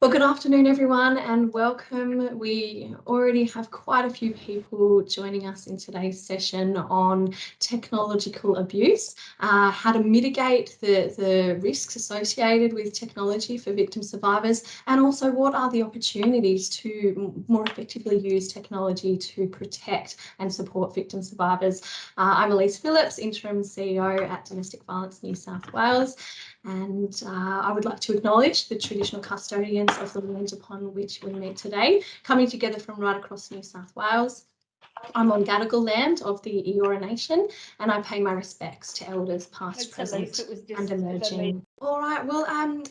Well, good afternoon, everyone, and welcome. We already have quite a few people joining us in today's session on technological abuse, how to mitigate the risks associated with technology for victim survivors, and also what are the opportunities to more effectively use technology to protect and support victim survivors. I'm Elise Phillips, Interim CEO at Domestic Violence New South Wales. And I would like to acknowledge the traditional custodians of the land upon which we meet today, coming together from right across New South Wales. I'm on Gadigal land of the Eora Nation, and I pay my respects to elders past, present, and emerging. All right, well,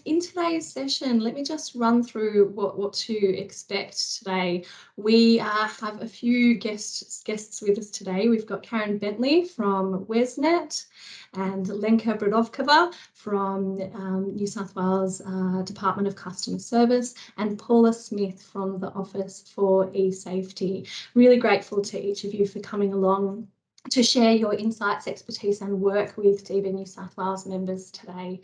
in today's session, let me just run through what to expect today. We have a few guests with us today. We've got Karen Bentley from Wesnet and Lenka Brodovkova from New South Wales Department of Customer Service, and Paula Smith from the Office for e-Safety. Really grateful to each of you for coming along to share your insights, expertise and work with DV New South Wales members today.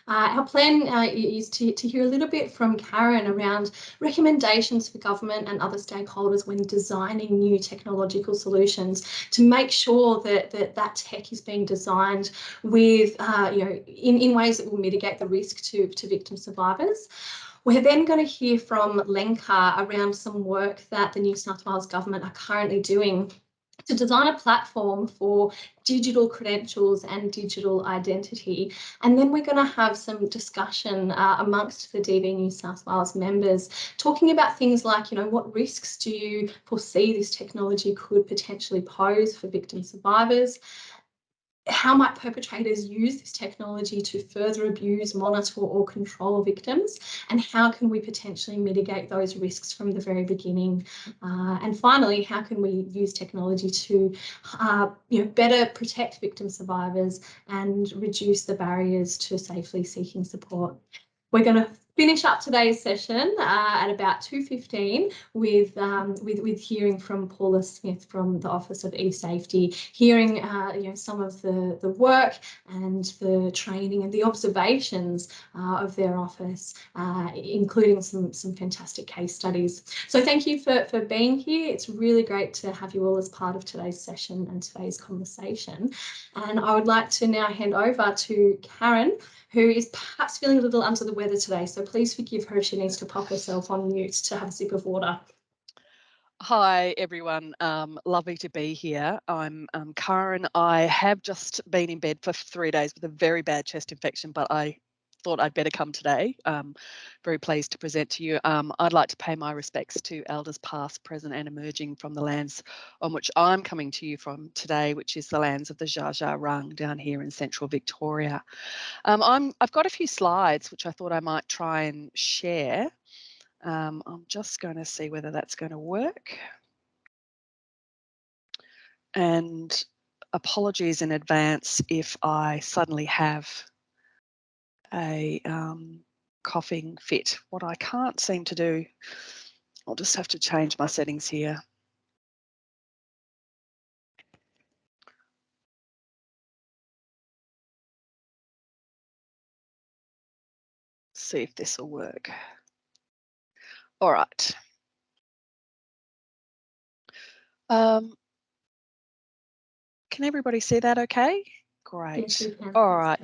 Our plan is to hear a little bit from Karen around recommendations for government and other stakeholders when designing new technological solutions to make sure that tech is being designed with, in ways that will mitigate the risk to victim survivors. We're then going to hear from Lenka around some work that the New South Wales government are currently doing to design a platform for digital credentials and digital identity. And then we're going to have some discussion amongst the DV New South Wales members, talking about things like, what risks do you foresee this technology could potentially pose for victim survivors? How might perpetrators use this technology to further abuse, monitor or control victims? And how can we potentially mitigate those risks from the very beginning? And finally, how can we use technology to better protect victim survivors and reduce the barriers to safely seeking support? We're going to finish up today's session at about 2:15 with hearing from Paula Smith from the Office of e-Safety, hearing some of the work and the training and the observations of their office, including some fantastic case studies. So thank you for being here. It's really great to have you all as part of today's session and today's conversation. And I would like to now hand over to Karen, who is perhaps feeling a little under the weather today. So please forgive her if she needs to pop herself on mute to have a sip of water. Hi, everyone. Lovely to be here. I'm Karen. I have just been in bed for 3 days with a very bad chest infection, but I thought I'd better come today. Very pleased to present to you. I'd like to pay my respects to elders past, present and emerging from the lands on which I'm coming to you from today, which is the lands of the Dja Dja Wurrung down here in central Victoria. I've got a few slides which I thought I might try and share. I'm just going to see whether that's going to work. And apologies in advance if I suddenly have a coughing fit. What I can't seem to do, I'll just have to change my settings here. See if this will work. All right. Can everybody see that okay? Great. Yes, all right.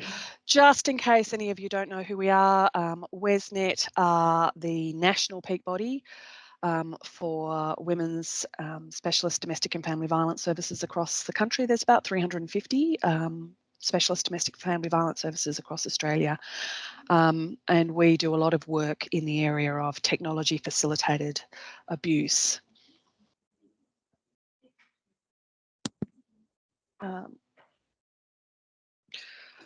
Just in case any of you don't know who we are, Wesnet are the national peak body for women's specialist domestic and family violence services across the country. There's about 350 specialist domestic family violence services across Australia. And we do a lot of work in the area of technology facilitated abuse.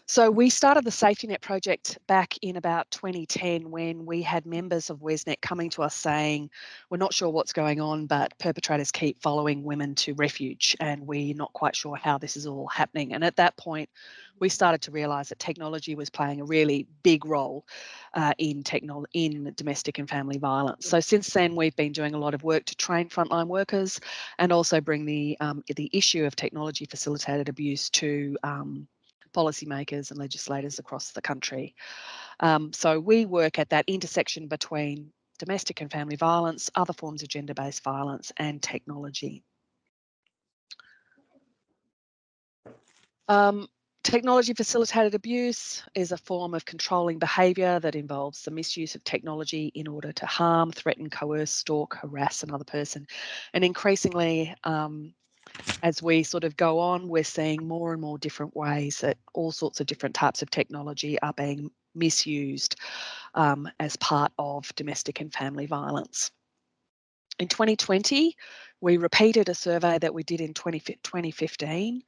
So we started the Safety Net project back in about 2010 when we had members of Wesnet coming to us saying, we're not sure what's going on, but perpetrators keep following women to refuge and we're not quite sure how this is all happening. And at that point, we started to realise that technology was playing a really big role in domestic and family violence. So since then, we've been doing a lot of work to train frontline workers and also bring the issue of technology facilitated abuse to policymakers and legislators across the country. So we work at that intersection between domestic and family violence, other forms of gender-based violence, and technology. Technology facilitated abuse is a form of controlling behaviour that involves the misuse of technology in order to harm, threaten, coerce, stalk, harass another person. And increasingly, as we sort of go on, we're seeing more and more different ways that all sorts of different types of technology are being misused as part of domestic and family violence. In 2020, we repeated a survey that we did in 2015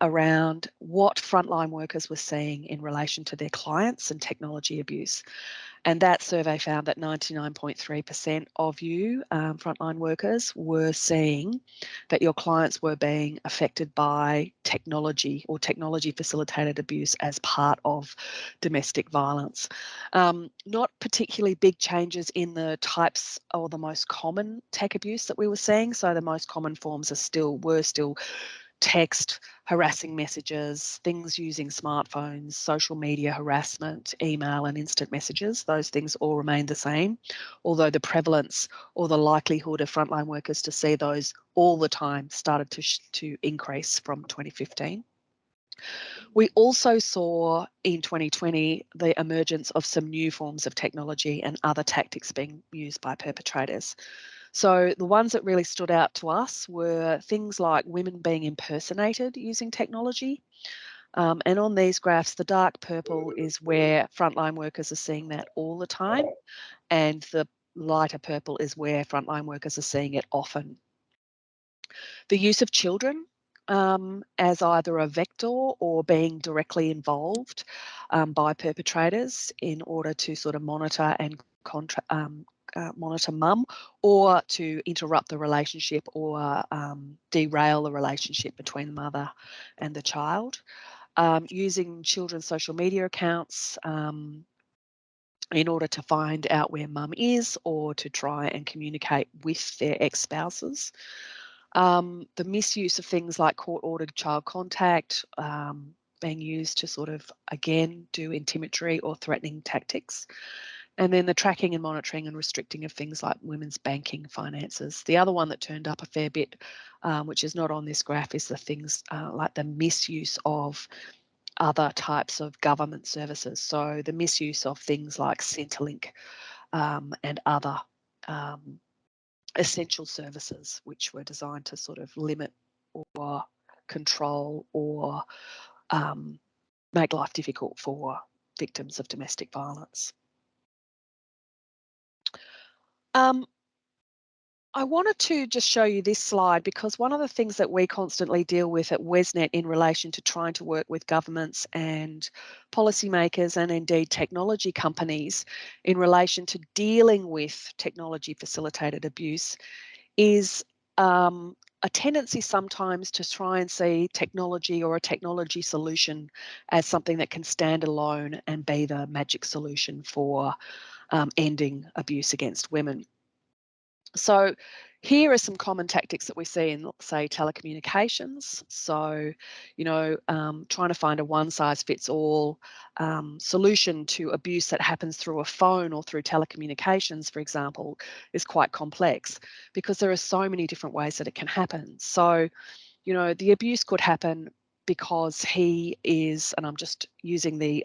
around what frontline workers were seeing in relation to their clients and technology abuse. And that survey found that 99.3% of you frontline workers were seeing that your clients were being affected by technology or technology facilitated abuse as part of domestic violence. Not particularly big changes in the types or the most common tech abuse that we were seeing. So the most common forms were still text, harassing messages, things using smartphones, social media harassment, email and instant messages. Those things all remain the same, although the prevalence or the likelihood of frontline workers to see those all the time started to increase from 2015. We also saw in 2020 the emergence of some new forms of technology and other tactics being used by perpetrators. So the ones that really stood out to us were things like women being impersonated using technology. And on these graphs, the dark purple is where frontline workers are seeing that all the time, and the lighter purple is where frontline workers are seeing it often. The use of children as either a vector or being directly involved by perpetrators in order to sort of monitor and monitor mum, or to interrupt the relationship or derail the relationship between the mother and the child. Using children's social media accounts in order to find out where mum is or to try and communicate with their ex-spouses. The misuse of things like court-ordered child contact being used to sort of, again, do intimidatory or threatening tactics. And then the tracking and monitoring and restricting of things like women's banking finances. The other one that turned up a fair bit, which is not on this graph, is the things like the misuse of other types of government services. So the misuse of things like Centrelink and other essential services, which were designed to sort of limit or control or make life difficult for victims of domestic violence. I wanted to just show you this slide because one of the things that we constantly deal with at Wesnet in relation to trying to work with governments and policymakers and indeed technology companies in relation to dealing with technology facilitated abuse is a tendency sometimes to try and see technology or a technology solution as something that can stand alone and be the magic solution for ending abuse against women. So here are some common tactics that we see in, say, telecommunications. So, you know, trying to find a one-size-fits-all solution to abuse that happens through a phone or through telecommunications, for example, is quite complex because there are so many different ways that it can happen. So, you know, the abuse could happen because he is, and I'm just using the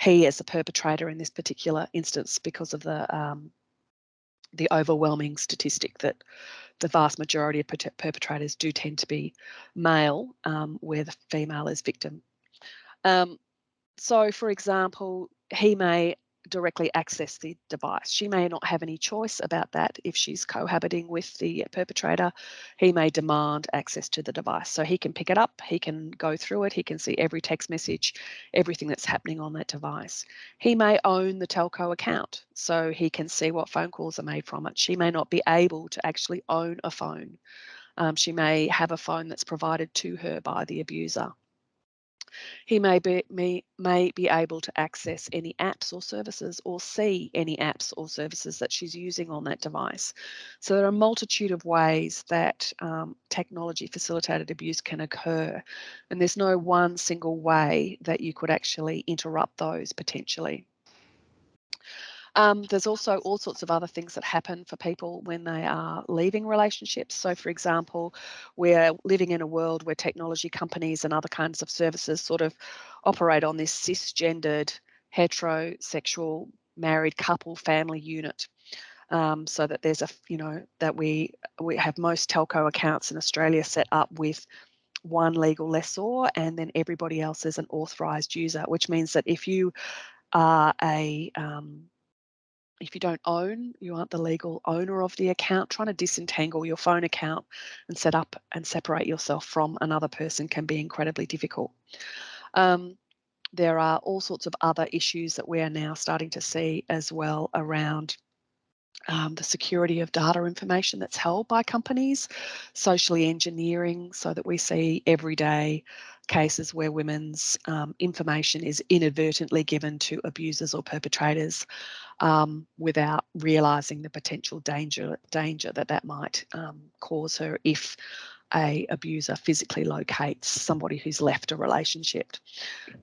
he as the perpetrator in this particular instance because of the overwhelming statistic that the vast majority of perpetrators do tend to be male, where the female is victim. So, for example, he may directly access the device. She may not have any choice about that. If she's cohabiting with the perpetrator, he may demand access to the device. So he can pick it up, he can go through it, he can see every text message, everything that's happening on that device. He may own the telco account, so he can see what phone calls are made from it. She may not be able to actually own a phone. She may have a phone that's provided to her by the abuser. He may be able to access any apps or services or see any apps or services that she's using on that device. So there are a multitude of ways that technology facilitated abuse can occur, and there's no one single way that you could actually interrupt those potentially. There's also all sorts of other things that happen for people when they are leaving relationships. So, for example, we're living in a world where technology companies and other kinds of services sort of operate on this cisgendered, heterosexual, married couple family unit. So that there's that we have most telco accounts in Australia set up with one legal lessor, and then everybody else is an authorised user, which means that if you are if you don't own, you aren't the legal owner of the account, trying to disentangle your phone account and set up and separate yourself from another person can be incredibly difficult. There are all sorts of other issues that we are now starting to see as well around the security of data information that's held by companies, socially engineering, so that we see everyday cases where women's information is inadvertently given to abusers or perpetrators without realising the potential danger that might cause her if a abuser physically locates somebody who's left a relationship.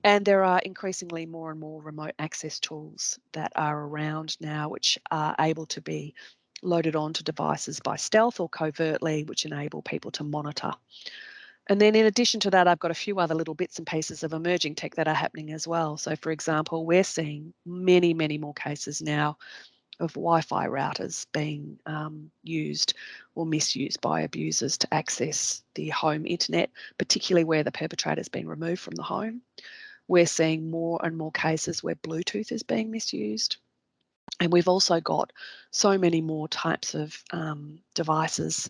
And there are increasingly more and more remote access tools that are around now, which are able to be loaded onto devices by stealth or covertly, which enable people to monitor. And then in addition to that, I've got a few other little bits and pieces of emerging tech that are happening as well. So for example, we're seeing many, many more cases now of Wi-Fi routers being used or misused by abusers to access the home internet, particularly where the perpetrator's been removed from the home. We're seeing more and more cases where Bluetooth is being misused. And we've also got so many more types of devices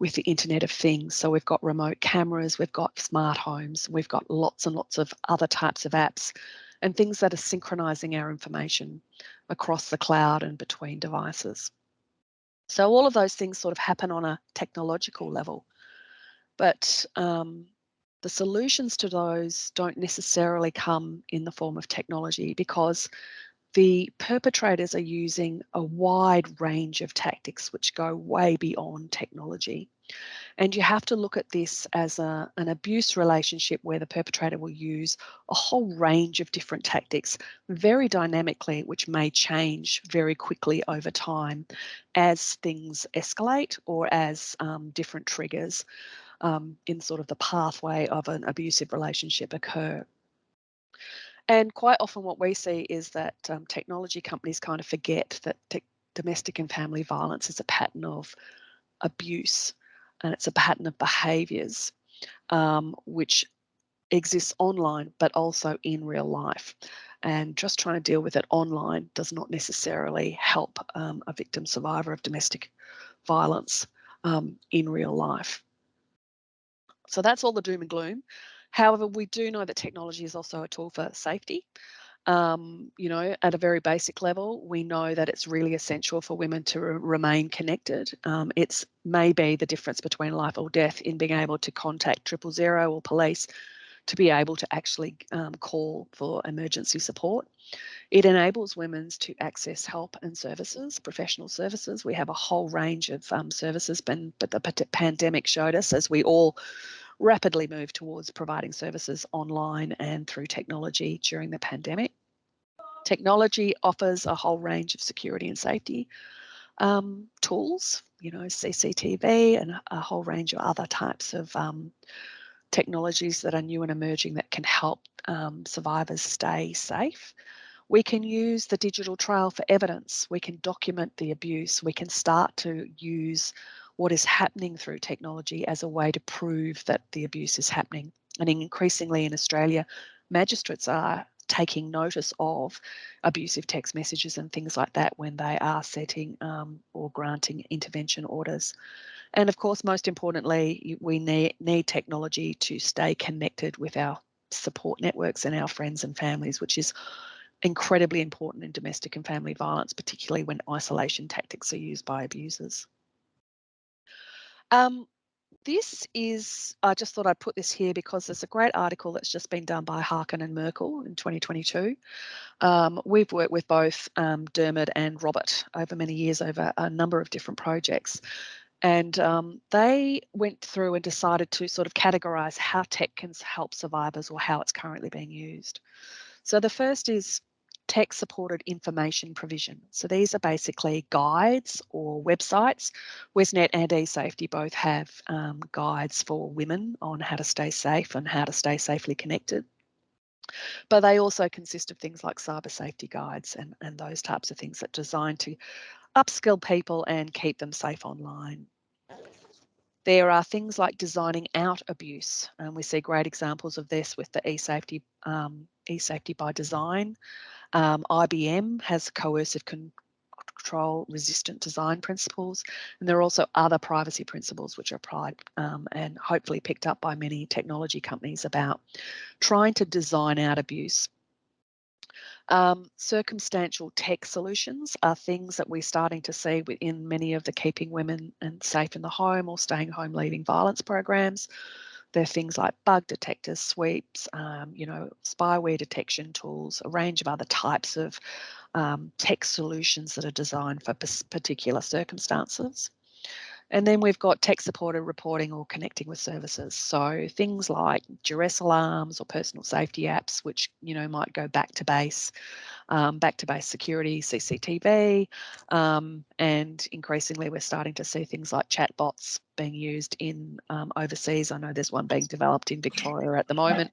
with the Internet of Things. So we've got remote cameras, we've got smart homes, we've got lots and lots of other types of apps and things that are synchronizing our information across the cloud and between devices. So all of those things sort of happen on a technological level, but the solutions to those don't necessarily come in the form of technology, because the perpetrators are using a wide range of tactics which go way beyond technology. And you have to look at this as an abuse relationship where the perpetrator will use a whole range of different tactics very dynamically, which may change very quickly over time as things escalate or as different triggers in sort of the pathway of an abusive relationship occur. And quite often what we see is that technology companies kind of forget that domestic and family violence is a pattern of abuse, and it's a pattern of behaviours which exists online but also in real life. And just trying to deal with it online does not necessarily help a victim survivor of domestic violence in real life. So that's all the doom and gloom. However, we do know that technology is also a tool for safety. At a very basic level, we know that it's really essential for women to remain connected. It's maybe the difference between life or death in being able to contact 000 or police to be able to actually call for emergency support. It enables women to access help and services, professional services. We have a whole range of services, but the pandemic showed us, as we all rapidly moved towards providing services online and through technology during the pandemic. Technology offers a whole range of security and safety tools, CCTV and a whole range of other types of technologies that are new and emerging that can help survivors stay safe. We can use the digital trail for evidence. We can document the abuse. We can start to use what is happening through technology as a way to prove that the abuse is happening. And increasingly in Australia, magistrates are taking notice of abusive text messages and things like that when they are setting or granting intervention orders. And of course, most importantly, we need technology to stay connected with our support networks and our friends and families, which is incredibly important in domestic and family violence, particularly when isolation tactics are used by abusers. I just thought I'd put this here because there's a great article that's just been done by Harkin and Merkel in 2022. We've worked with both Dermot and Robert over many years over a number of different projects. And they went through and decided to sort of categorise how tech can help survivors or how it's currently being used. So the first is tech-supported information provision. So these are basically guides or websites. Wesnet and eSafety both have guides for women on how to stay safe and how to stay safely connected. But they also consist of things like cyber safety guides and those types of things that are designed to upskill people and keep them safe online. There are things like designing out abuse, and we see great examples of this with the eSafety by Design. IBM has coercive control resistant design principles, and there are also other privacy principles which are applied and hopefully picked up by many technology companies about trying to design out abuse. Circumstantial tech solutions are things that we're starting to see within many of the Keeping Women and Safe in the Home or Staying Home Leaving Violence programs. They're things like bug detectors, sweeps, spyware detection tools, a range of other types of tech solutions that are designed for particular circumstances. And then we've got tech-supported reporting or connecting with services. So things like duress alarms or personal safety apps, which might go back to base security, CCTV, and increasingly we're starting to see things like chatbots being used in overseas. I know there's one being developed in Victoria at the moment.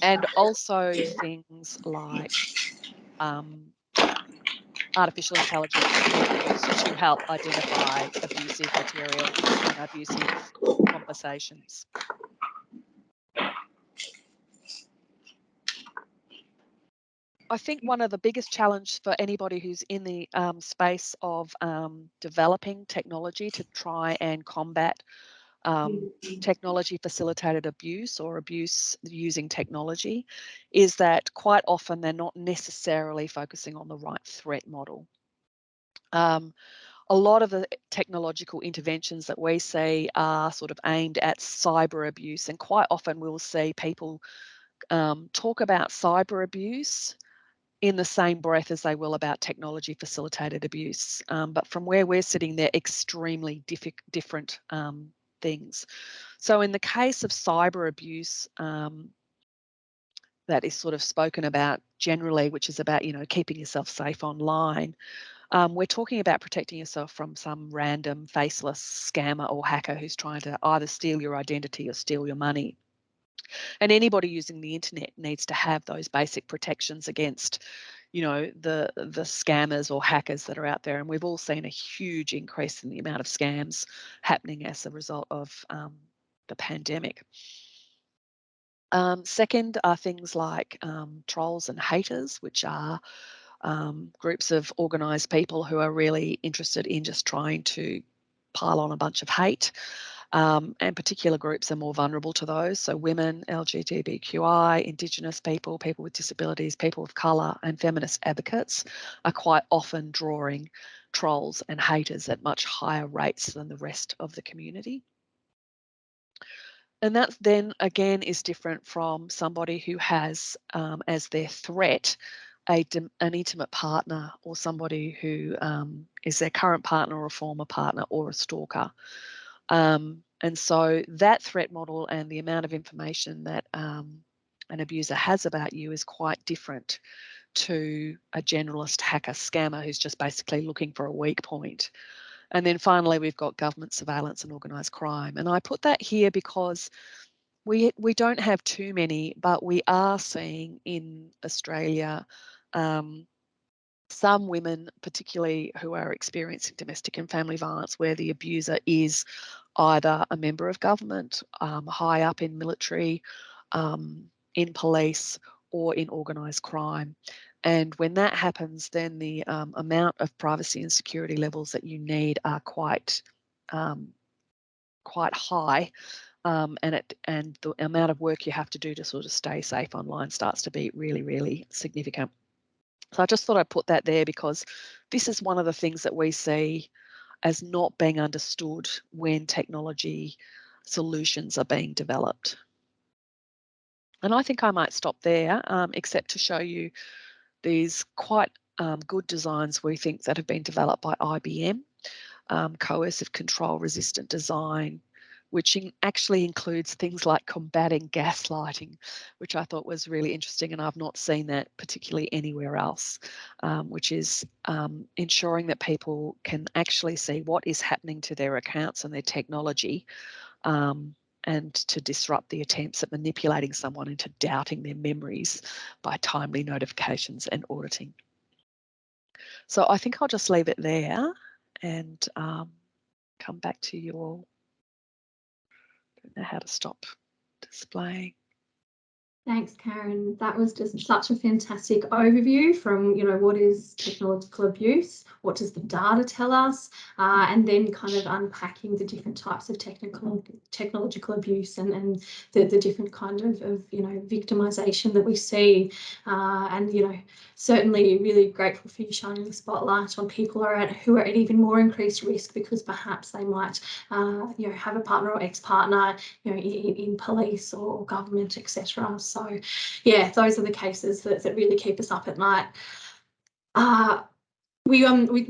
And also things like artificial intelligence being used to help identify abusive material and abusive conversations. I think one of the biggest challenges for anybody who's in the space of developing technology to try and combat technology facilitated abuse or abuse using technology is that quite often they're not necessarily focusing on the right threat model. A lot of the technological interventions that we see are sort of aimed at cyber abuse, and quite often we'll see people talk about cyber abuse in the same breath as they will about technology facilitated abuse. But from where we're sitting, they're extremely different things. So in the case of cyber abuse, that is sort of spoken about generally, which is about, keeping yourself safe online. We're talking about protecting yourself from some random faceless scammer or hacker who's trying to either steal your identity or steal your money. And anybody using the internet needs to have those basic protections against, the scammers or hackers that are out there. And we've all seen a huge increase in the amount of scams happening as a result of the pandemic. Second are things like trolls and haters, which are groups of organised people who are really interested in just trying to pile on a bunch of hate. And particular groups are more vulnerable to those. So women, LGBTQI, Indigenous people, people with disabilities, people of colour, and feminist advocates are quite often drawing trolls and haters at much higher rates than the rest of the community. And that then again is different from somebody who has as their threat an intimate partner or somebody who is their current partner or a former partner or a stalker. And so that threat model and the amount of information that an abuser has about you is quite different to a generalist hacker scammer who's just basically looking for a weak point. And then finally, we've got government surveillance and organised crime. And I put that here because we don't have too many, but we are seeing in Australia some women, particularly who are experiencing domestic and family violence, where the abuser is either a member of government, high up in military, in police, or in organised crime. And when that happens, then the amount of privacy and security levels that you need are quite high. And the amount of work you have to do to sort of stay safe online starts to be really, really significant. So I just thought I'd put that there because this is one of the things that we see as not being understood when technology solutions are being developed. And I think I might stop there, except to show you these quite good designs we think that have been developed by IBM, coercive control resistant design, which actually includes things like combating gaslighting, which I thought was really interesting, and I've not seen that particularly anywhere else, which is ensuring that people can actually see what is happening to their accounts and their technology, and to disrupt the attempts at manipulating someone into doubting their memories by timely notifications and auditing. So I think I'll just leave it there and come back to you all. I don't know how to stop displaying. Thanks, Karen. That was just such a fantastic overview from, what is technological abuse, what does the data tell us, and then kind of unpacking the different types of technological abuse and the different kind of victimization that we see. And, certainly really grateful for you shining the spotlight on people who are at even more increased risk because perhaps they might, have a partner or ex-partner, in police or government, etc. So, yeah, those are the cases that really keep us up at night. We're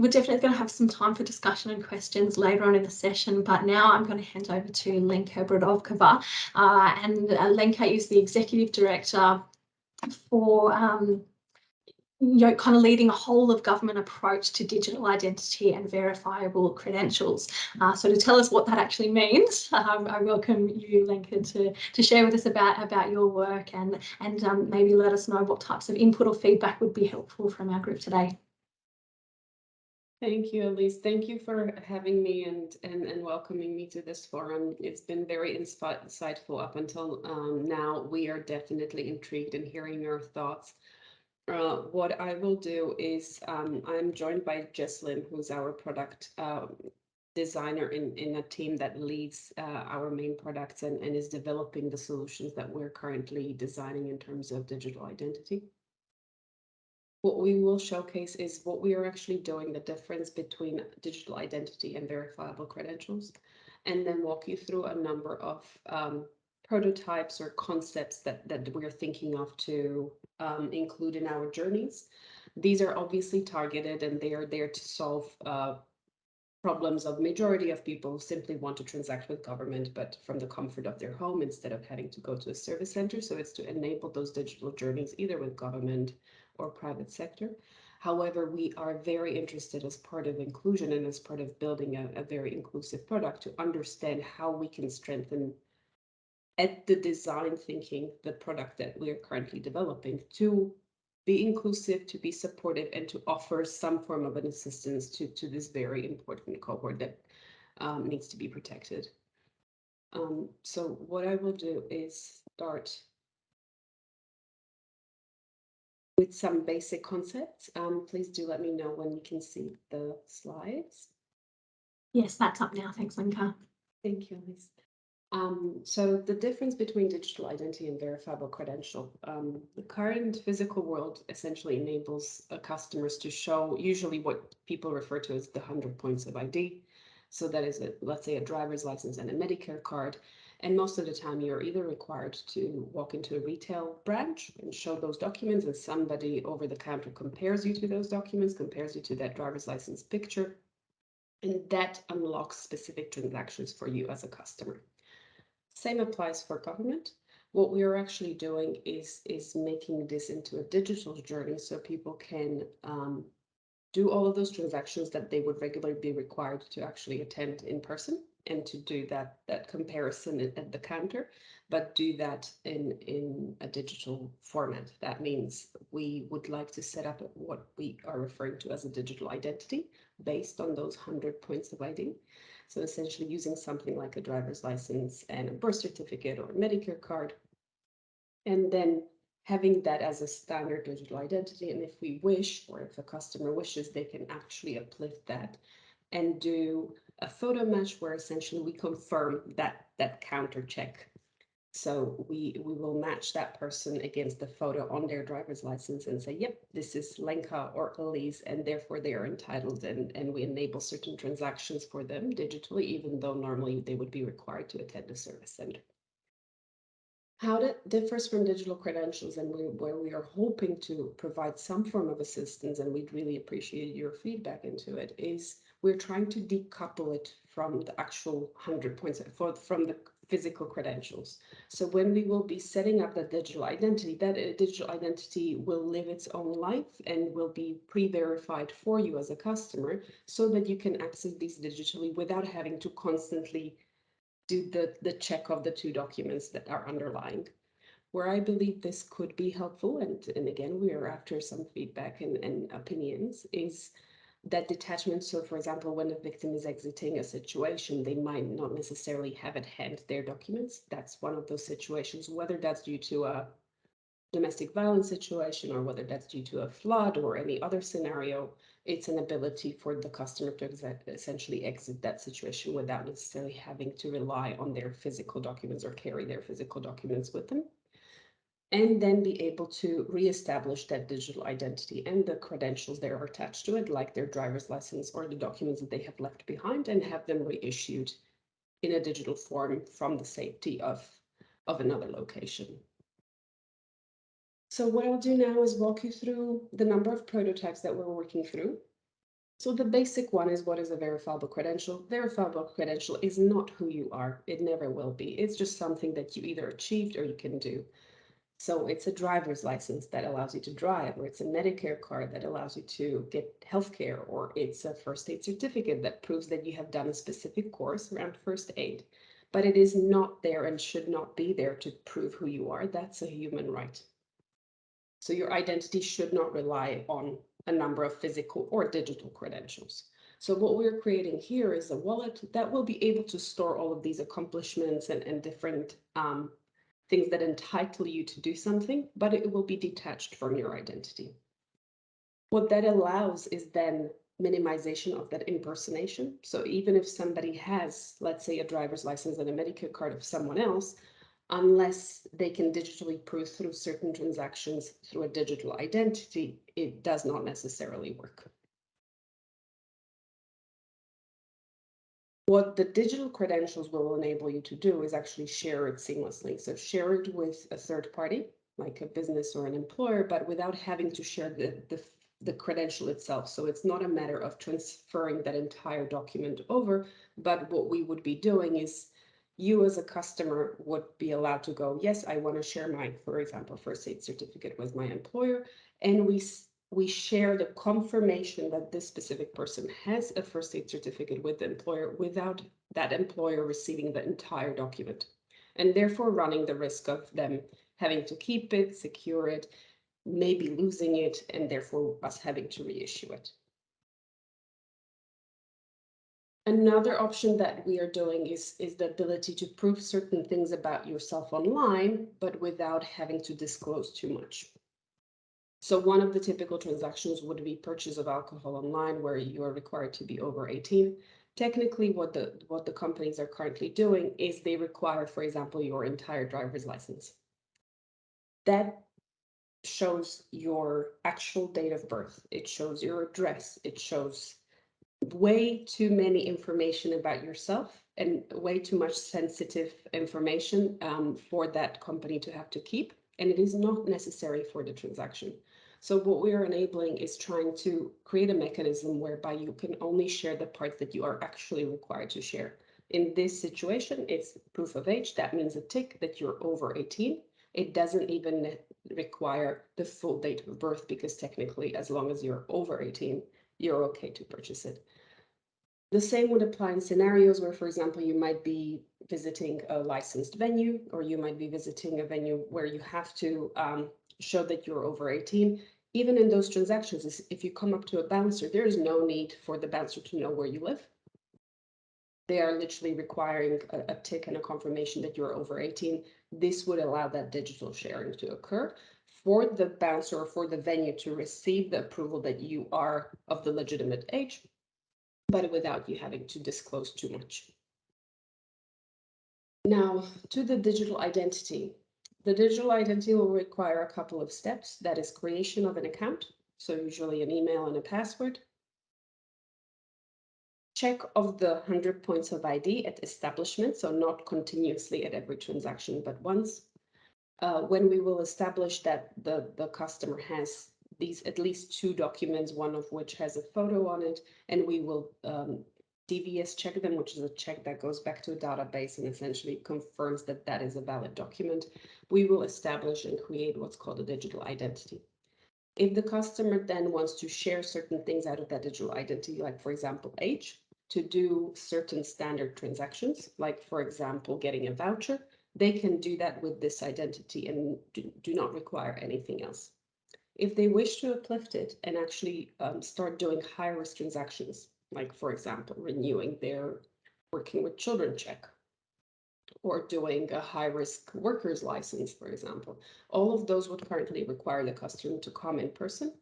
definitely going to have some time for discussion and questions later on in the session, but now I'm going to hand over to Lenka Brodovkova. And Lenka is the Executive Director for kind of leading a whole of government approach to digital identity and verifiable credentials. So to tell us what that actually means, I welcome you, Lenka, to share with us about your work and maybe let us know what types of input or feedback would be helpful from our group today. Thank you, Elise. Thank you for having me and welcoming me to this forum. It's been very insightful up until now. We are definitely intrigued in hearing your thoughts. What I will do is I'm joined by Jesslyn, who's our product designer in a team that leads our main products and is developing the solutions that we're currently designing in terms of digital identity. What we will showcase is what we are actually doing, the difference between digital identity and verifiable credentials, and then walk you through a number of prototypes or concepts that we're thinking of to include in our journeys. These are obviously targeted and they are there to solve problems of majority of people who simply want to transact with government, but from the comfort of their home instead of having to go to a service center. So it's to enable those digital journeys either with government or private sector. However, we are very interested as part of inclusion and as part of building a very inclusive product to understand how we can strengthen at the design thinking, the product that we are currently developing to be inclusive, to be supportive, and to offer some form of an assistance to this very important cohort that needs to be protected. So what I will do is start with some basic concepts. Please do let me know when you can see the slides. Yes, that's up now. Thanks, Lenka. Thank you, Liz. So the difference between digital identity and verifiable credential. The current physical world essentially enables customers to show usually what people refer to as the 100 points of ID. So that is, let's say, a driver's license and a Medicare card. And most of the time you're either required to walk into a retail branch and show those documents, and somebody over the counter compares you to those documents, compares you to that driver's license picture, and that unlocks specific transactions for you as a customer. Same applies for government. What we are actually doing is making this into a digital journey so people can do all of those transactions that they would regularly be required to actually attend in person and to do that comparison at the counter, but do that in a digital format. That means we would like to set up what we are referring to as a digital identity based on those 100 points of ID. So essentially using something like a driver's license and a birth certificate or a Medicare card, and then having that as a standard digital identity. And if we wish, or if a customer wishes, they can actually uplift that and do a photo match where essentially we confirm that counter check. So we will match that person against the photo on their driver's license and say, yep, this is Lenka or Elise, and therefore they are entitled, and we enable certain transactions for them digitally, even though normally they would be required to attend a service center. How that differs from digital credentials, and where we are hoping to provide some form of assistance, and we'd really appreciate your feedback into it, is we're trying to decouple it from the actual 100 points from the physical credentials. So when we will be setting up the digital identity, that digital identity will live its own life and will be pre-verified for you as a customer, so that you can access these digitally without having to constantly do the check of the two documents that are underlying. Where I believe this could be helpful, and again, we are after some feedback and opinions, is that detachment. So for example, when a victim is exiting a situation, they might not necessarily have at hand their documents. That's one of those situations, whether that's due to a domestic violence situation or whether that's due to a flood or any other scenario. It's an ability for the customer to essentially exit that situation without necessarily having to rely on their physical documents or carry their physical documents with them. And then be able to reestablish that digital identity and the credentials that are attached to it, like their driver's license or the documents that they have left behind, and have them reissued in a digital form from the safety of another location. So what I'll do now is walk you through the number of prototypes that we're working through. So the basic one is, what is a verifiable credential? Verifiable credential is not who you are. It never will be. It's just something that you either achieved or you can do. So it's a driver's license that allows you to drive, or it's a Medicare card that allows you to get healthcare, or it's a first aid certificate that proves that you have done a specific course around first aid. But it is not there and should not be there to prove who you are. That's a human right. So your identity should not rely on a number of physical or digital credentials. So what we're creating here is a wallet that will be able to store all of these accomplishments and different things that entitle you to do something, but it will be detached from your identity. What that allows is then minimization of that impersonation. So even if somebody has, let's say, a driver's license and a Medicare card of someone else, unless they can digitally prove through certain transactions through a digital identity, it does not necessarily work. What the digital credentials will enable you to do is actually share it seamlessly. So share it with a third party, like a business or an employer, but without having to share the credential itself. So it's not a matter of transferring that entire document over, but what we would be doing is, you as a customer would be allowed to go, yes, I want to share my, for example, first aid certificate with my employer, and we share the confirmation that this specific person has a first aid certificate with the employer without that employer receiving the entire document, and therefore running the risk of them having to keep it, secure it, maybe losing it, and therefore us having to reissue it. Another option that we are doing is the ability to prove certain things about yourself online, but without having to disclose too much. So one of the typical transactions would be purchase of alcohol online, where you are required to be over 18. Technically, what the companies are currently doing is they require, for example, your entire driver's license. That shows your actual date of birth. It shows your address. It shows way too many information about yourself and way too much sensitive information for that company to have to keep. And it is not necessary for the transaction. So what we are enabling is trying to create a mechanism whereby you can only share the parts that you are actually required to share. In this situation, it's proof of age. That means a tick that you're over 18. It doesn't even require the full date of birth, because technically, as long as you're over 18, you're okay to purchase it. The same would apply in scenarios where, for example, you might be visiting a licensed venue, or you might be visiting a venue where you have to show that you're over 18. Even in those transactions, if you come up to a bouncer, there is no need for the bouncer to know where you live. They are literally requiring a tick and a confirmation that you're over 18. This would allow that digital sharing to occur for the bouncer or for the venue to receive the approval that you are of the legitimate age, but without you having to disclose too much. Now, to the digital identity. The digital identity will require a couple of steps. That is creation of an account, so usually an email and a password. Check of the 100 points of ID at establishment, so not continuously at every transaction, but once. when we will establish that the customer has these at least 2 documents, one of which has a photo on it, and we will DVS check them, which is a check that goes back to a database and essentially confirms that that is a valid document. We will establish and create what's called a digital identity. If the customer then wants to share certain things out of that digital identity, like for example, age, to do certain standard transactions, like for example, getting a voucher, they can do that with this identity and do not require anything else. If they wish to uplift it and actually start doing high-risk transactions, like for example, renewing their working with children check, or doing a high-risk workers license, for example, all of those would currently require the customer to come in person.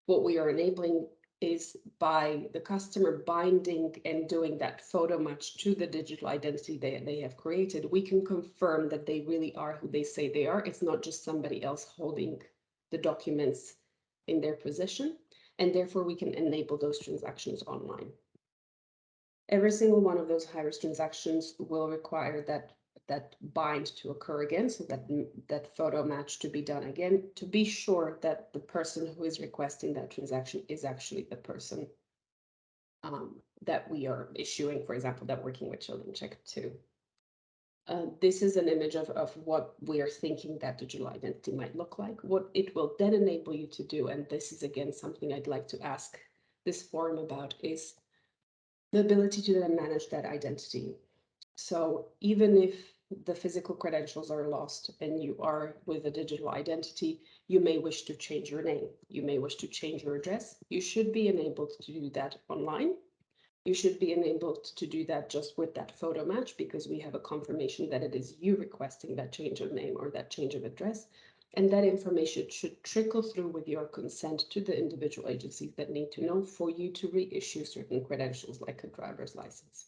What we are enabling is by the customer binding and doing that photo match to the digital identity they have created, we can confirm that they really are who they say they are. It's not just somebody else holding the documents in their possession, and therefore we can enable those transactions online. Every single one of those high-risk transactions will require that bind to occur again, so that photo match to be done again, to be sure that the person who is requesting that transaction is actually the person that we are issuing, for example, that working with children check to. This is an image of what we are thinking that digital identity might look like. What it will then enable you to do, and this is again something I'd like to ask this forum about, is the ability to then manage that identity. So even if the physical credentials are lost and you are with a digital identity, you may wish to change your name. You may wish to change your address. You should be enabled to do that online. You should be enabled to do that just with that photo match, because we have a confirmation that it is you requesting that change of name or that change of address. And that information should trickle through with your consent to the individual agencies that need to know for you to reissue certain credentials like a driver's license.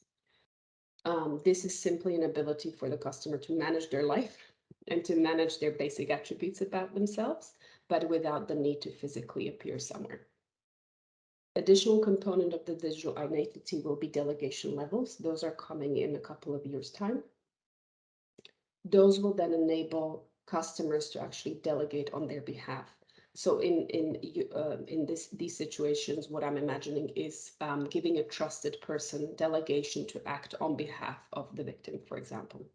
This is simply an ability for the customer to manage their life and to manage their basic attributes about themselves, but without the need to physically appear somewhere. Additional component of the digital identity will be delegation levels. Those are coming in a couple of years' time. Those will then enable customers to actually delegate on their behalf. So in these situations, what I'm imagining is giving a trusted person delegation to act on behalf of the victim, for example.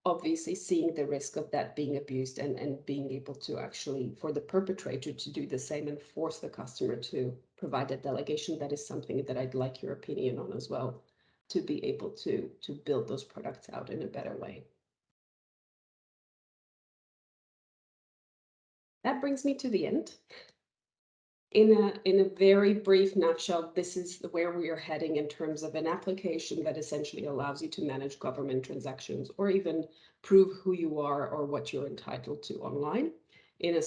Obviously, seeing the risk of that being abused and being able to actually, for the perpetrator to do the same and force the customer to provide that delegation, that is something that I'd like your opinion on as well, to be able to build those products out in a better way. That brings me to the end. In a very brief nutshell, this is where we are heading in terms of an application that essentially allows you to manage government transactions or even prove who you are or what you're entitled to online in a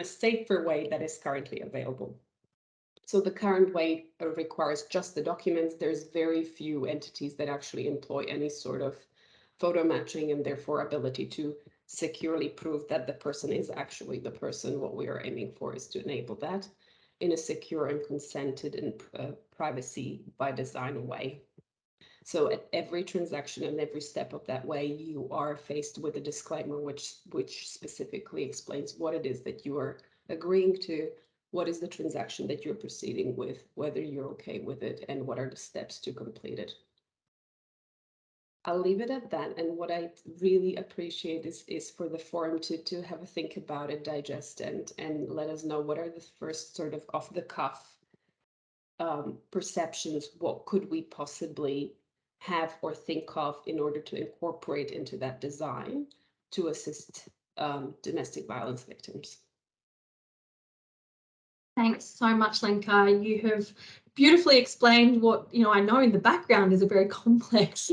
safer way that is currently available. So the current way requires just the documents. There's very few entities that actually employ any sort of photo matching and therefore ability to securely prove that the person is actually the person. What we are aiming for is to enable that in a secure and consented and privacy by design way. So at every transaction and every step of that way, you are faced with a disclaimer which specifically explains what it is that you are agreeing to, what is the transaction that you're proceeding with, whether you're okay with it, and what are the steps to complete it. I'll leave it at that. And what I really appreciate is for the forum to have a think about it, digest, and let us know what are the first sort of off the cuff perceptions. What could we possibly have or think of in order to incorporate into that design to assist domestic violence victims? Thanks so much, Lenka. You have beautifully explained what, I know in the background is a very complex,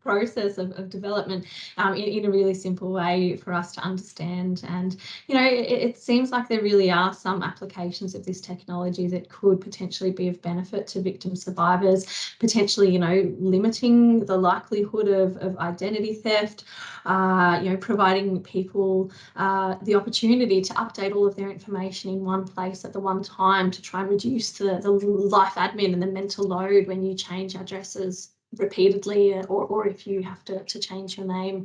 process of development in a really simple way for us to understand. And, it seems like there really are some applications of this technology that could potentially be of benefit to victim survivors, potentially, limiting the likelihood of identity theft, providing people the opportunity to update all of their information in one place at the one time to try and reduce the life admin and the mental load when you change addresses. repeatedly, or if you have to change your name.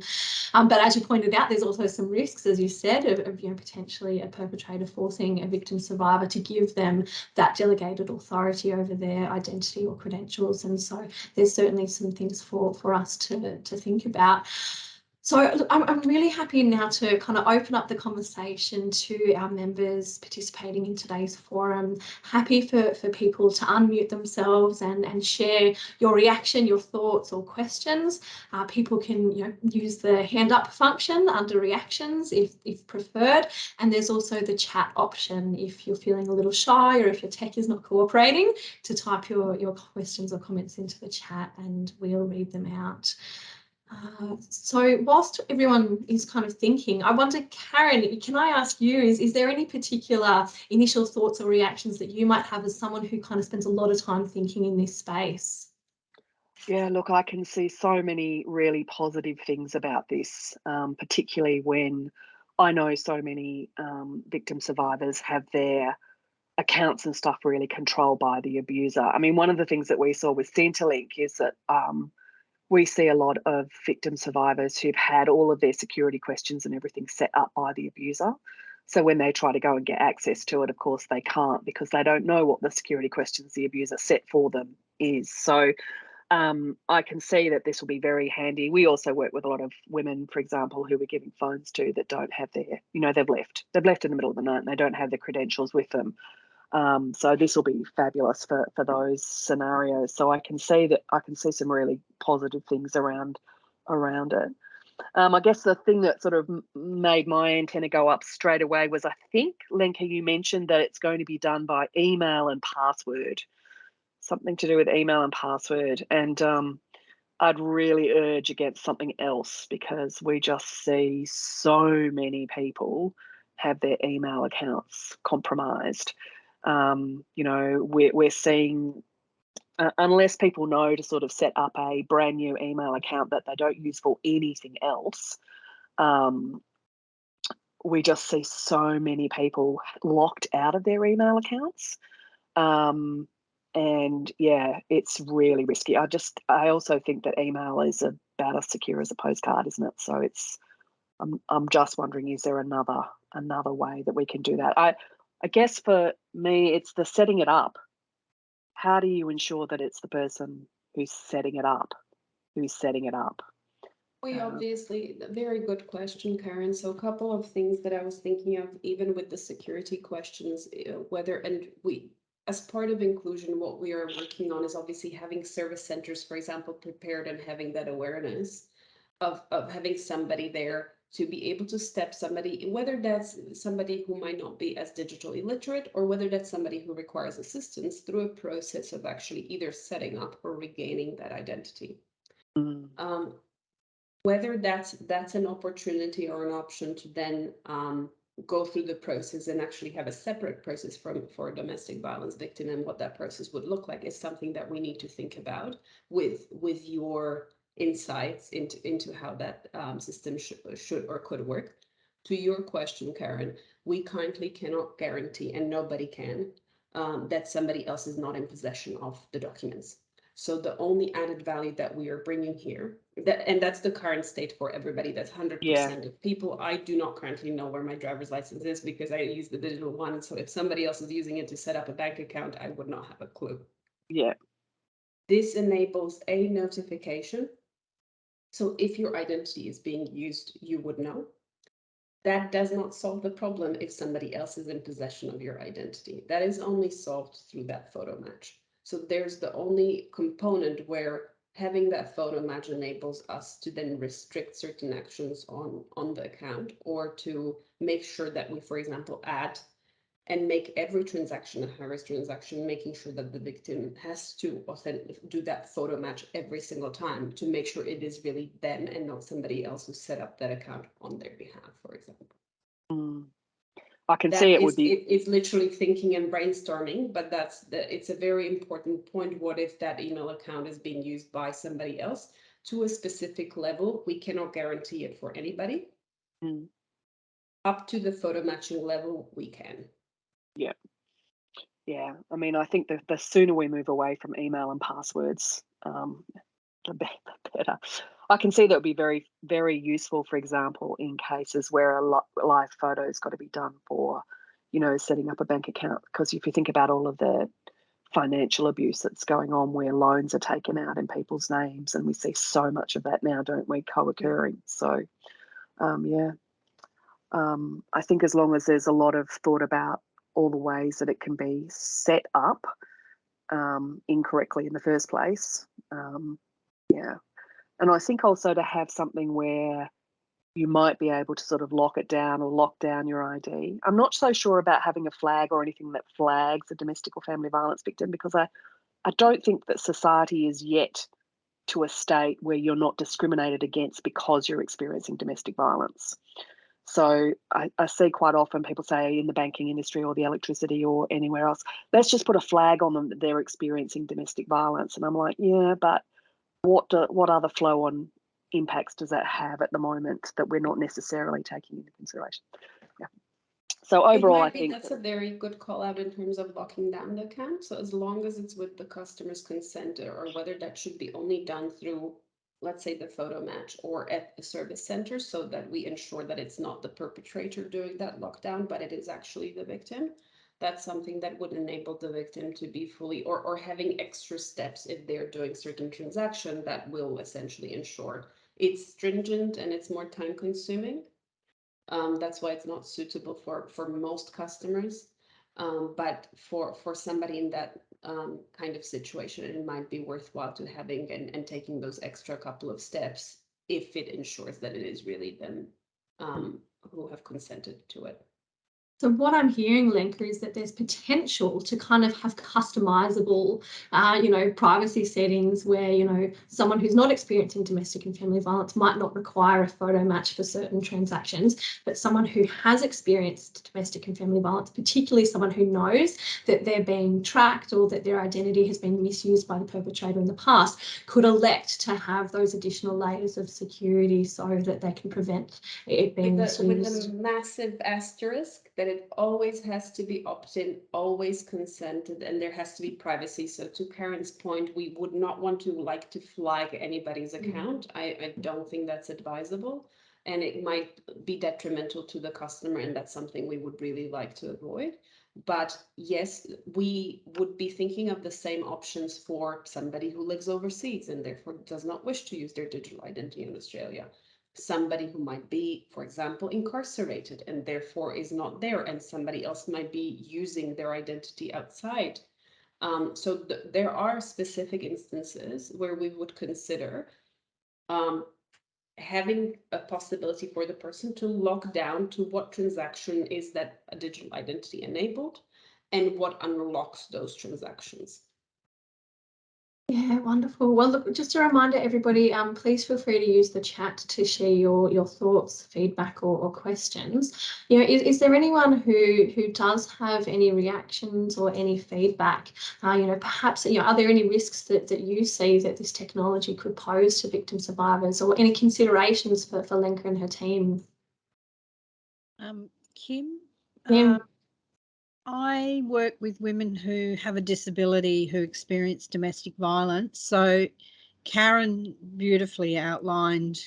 But as you pointed out, there's also some risks, as you said, of potentially a perpetrator forcing a victim survivor to give them that delegated authority over their identity or credentials. And so there's certainly some things for us to think about. So I'm really happy now to kind of open up the conversation to our members participating in today's forum. Happy for people to unmute themselves and share your reaction, your thoughts or questions. People can use the hand up function under reactions if preferred. And there's also the chat option if you're feeling a little shy or if your tech is not cooperating, to type your questions or comments into the chat and we'll read them out. So whilst everyone is kind of thinking, I wonder, Karen, can I ask you, is there any particular initial thoughts or reactions that you might have as someone who kind of spends a lot of time thinking in this space? Yeah, look, I can see so many really positive things about this, particularly when I know so many victim survivors have their accounts and stuff really controlled by the abuser. I mean, one of the things that we saw with Centrelink is that we see a lot of victim survivors who've had all of their security questions and everything set up by the abuser. So when they try to go and get access to it, of course, they can't because they don't know what the security questions the abuser set for them is. So I can see that this will be very handy. We also work with a lot of women, for example, who we're giving phones to that don't have their, they've left in the middle of the night and they don't have their credentials with them. So this will be fabulous for those scenarios. So I can see some really positive things around it. I guess the thing that sort of made my antenna go up straight away was, I think, Lenka, you mentioned that it's going to be done by email and password, something to do with email and password. And I'd really urge against something else because we just see so many people have their email accounts compromised. We're seeing, unless people know to sort of set up a brand new email account that they don't use for anything else, we just see so many people locked out of their email accounts. And yeah, it's really risky. I also think that email is about as secure as a postcard, isn't it? So I'm just wondering, is there another way that we can do that? I guess for me, it's the setting it up. How do you ensure that it's the person who's setting it up? We obviously, very good question, Karen. So a couple of things that I was thinking of, even with the security questions, as part of inclusion, what we are working on is obviously having service centers, for example, prepared and having that awareness of having somebody there to be able to step somebody, whether that's somebody who might not be as digitally literate or whether that's somebody who requires assistance through a process of actually either setting up or regaining that identity. Whether that's an opportunity or an option to then go through the process and actually have a separate process for a domestic violence victim, and what that process would look like, is something that we need to think about with your insights into how that system should or could work. To your question, Karen, we currently cannot guarantee, and nobody can, that somebody else is not in possession of the documents. So the only added value that we are bringing here, and that's the current state for everybody, that's 100% of people. I do not currently know where my driver's license is because I use the digital one. So if somebody else is using it to set up a bank account, I would not have a clue. Yeah. This enables a notification. So if your identity is being used, you would know. That does not solve the problem if somebody else is in possession of your identity. That is only solved through that photo match. So there's the only component where having that photo match enables us to then restrict certain actions on the account, or to make sure that we, for example, add and make every transaction a high-risk transaction, making sure that the victim has to do that photo match every single time to make sure it is really them and not somebody else who set up that account on their behalf, for example. I can see it would be. It's literally thinking and brainstorming, but it's a very important point. What if that email account is being used by somebody else to a specific level? We cannot guarantee it for anybody. Up to the photo matching level, we can. Yeah. I mean, I think the sooner we move away from email and passwords, the better. I can see that would be very, very useful, for example, in cases where a live photo's got to be done for, you know, setting up a bank account. Because if you think about all of the financial abuse that's going on where loans are taken out in people's names, and we see so much of that now, don't we, co-occurring. So, yeah. I think as long as there's a lot of thought about all the ways that it can be set up incorrectly in the first place, yeah. And I think also to have something where you might be able to sort of lock it down or lock down your ID. I'm not so sure about having a flag or anything that flags a domestic or family violence victim, because I don't think that society is yet to a state where you're not discriminated against because you're experiencing domestic violence. So I see quite often people say in the banking industry or the electricity or anywhere else, let's just put a flag on them that they're experiencing domestic violence. And I'm like, yeah, but what other flow-on impacts does that have at the moment that we're not necessarily taking into consideration? Yeah. So overall, I think that's a very good call out in terms of locking down the account. So as long as it's with the customer's consent, or whether that should be only done through, let's say, the photo match or at a service center, so that we ensure that it's not the perpetrator doing that lockdown, but it is actually the victim. That's something that would enable the victim to be fully, or having extra steps if they're doing certain transaction that will essentially ensure it's stringent and it's more time consuming. That's why it's not suitable for most customers. But for somebody in that kind of situation, it might be worthwhile to having and taking those extra couple of steps if it ensures that it is really them who have consented to it. So what I'm hearing, Lenka, is that there's potential to kind of have customizable, privacy settings where, someone who's not experiencing domestic and family violence might not require a photo match for certain transactions, but someone who has experienced domestic and family violence, particularly someone who knows that they're being tracked or that their identity has been misused by the perpetrator in the past, could elect to have those additional layers of security so that they can prevent it being misused. With a massive asterisk that it always has to be opt-in, always consented, and there has to be privacy. So to Karen's point, we would not want to flag anybody's account. I don't think that's advisable, and it might be detrimental to the customer, and that's something we would really like to avoid. But yes, we would be thinking of the same options for somebody who lives overseas and therefore does not wish to use their digital identity in Australia. Somebody who might be, for example, incarcerated and therefore is not there, and somebody else might be using their identity outside. So there are specific instances where we would consider having a possibility for the person to lock down to what transaction is that a digital identity enabled and what unlocks those transactions. Yeah, wonderful. Well, look, just a reminder, everybody, please feel free to use the chat to share your thoughts, feedback, or questions. Is there anyone who does have any reactions or any feedback? Perhaps, are there any risks that you see that this technology could pose to victim survivors, or any considerations for Lenka and her team? Kim? Kim? I work with women who have a disability who experience domestic violence. So Karen beautifully outlined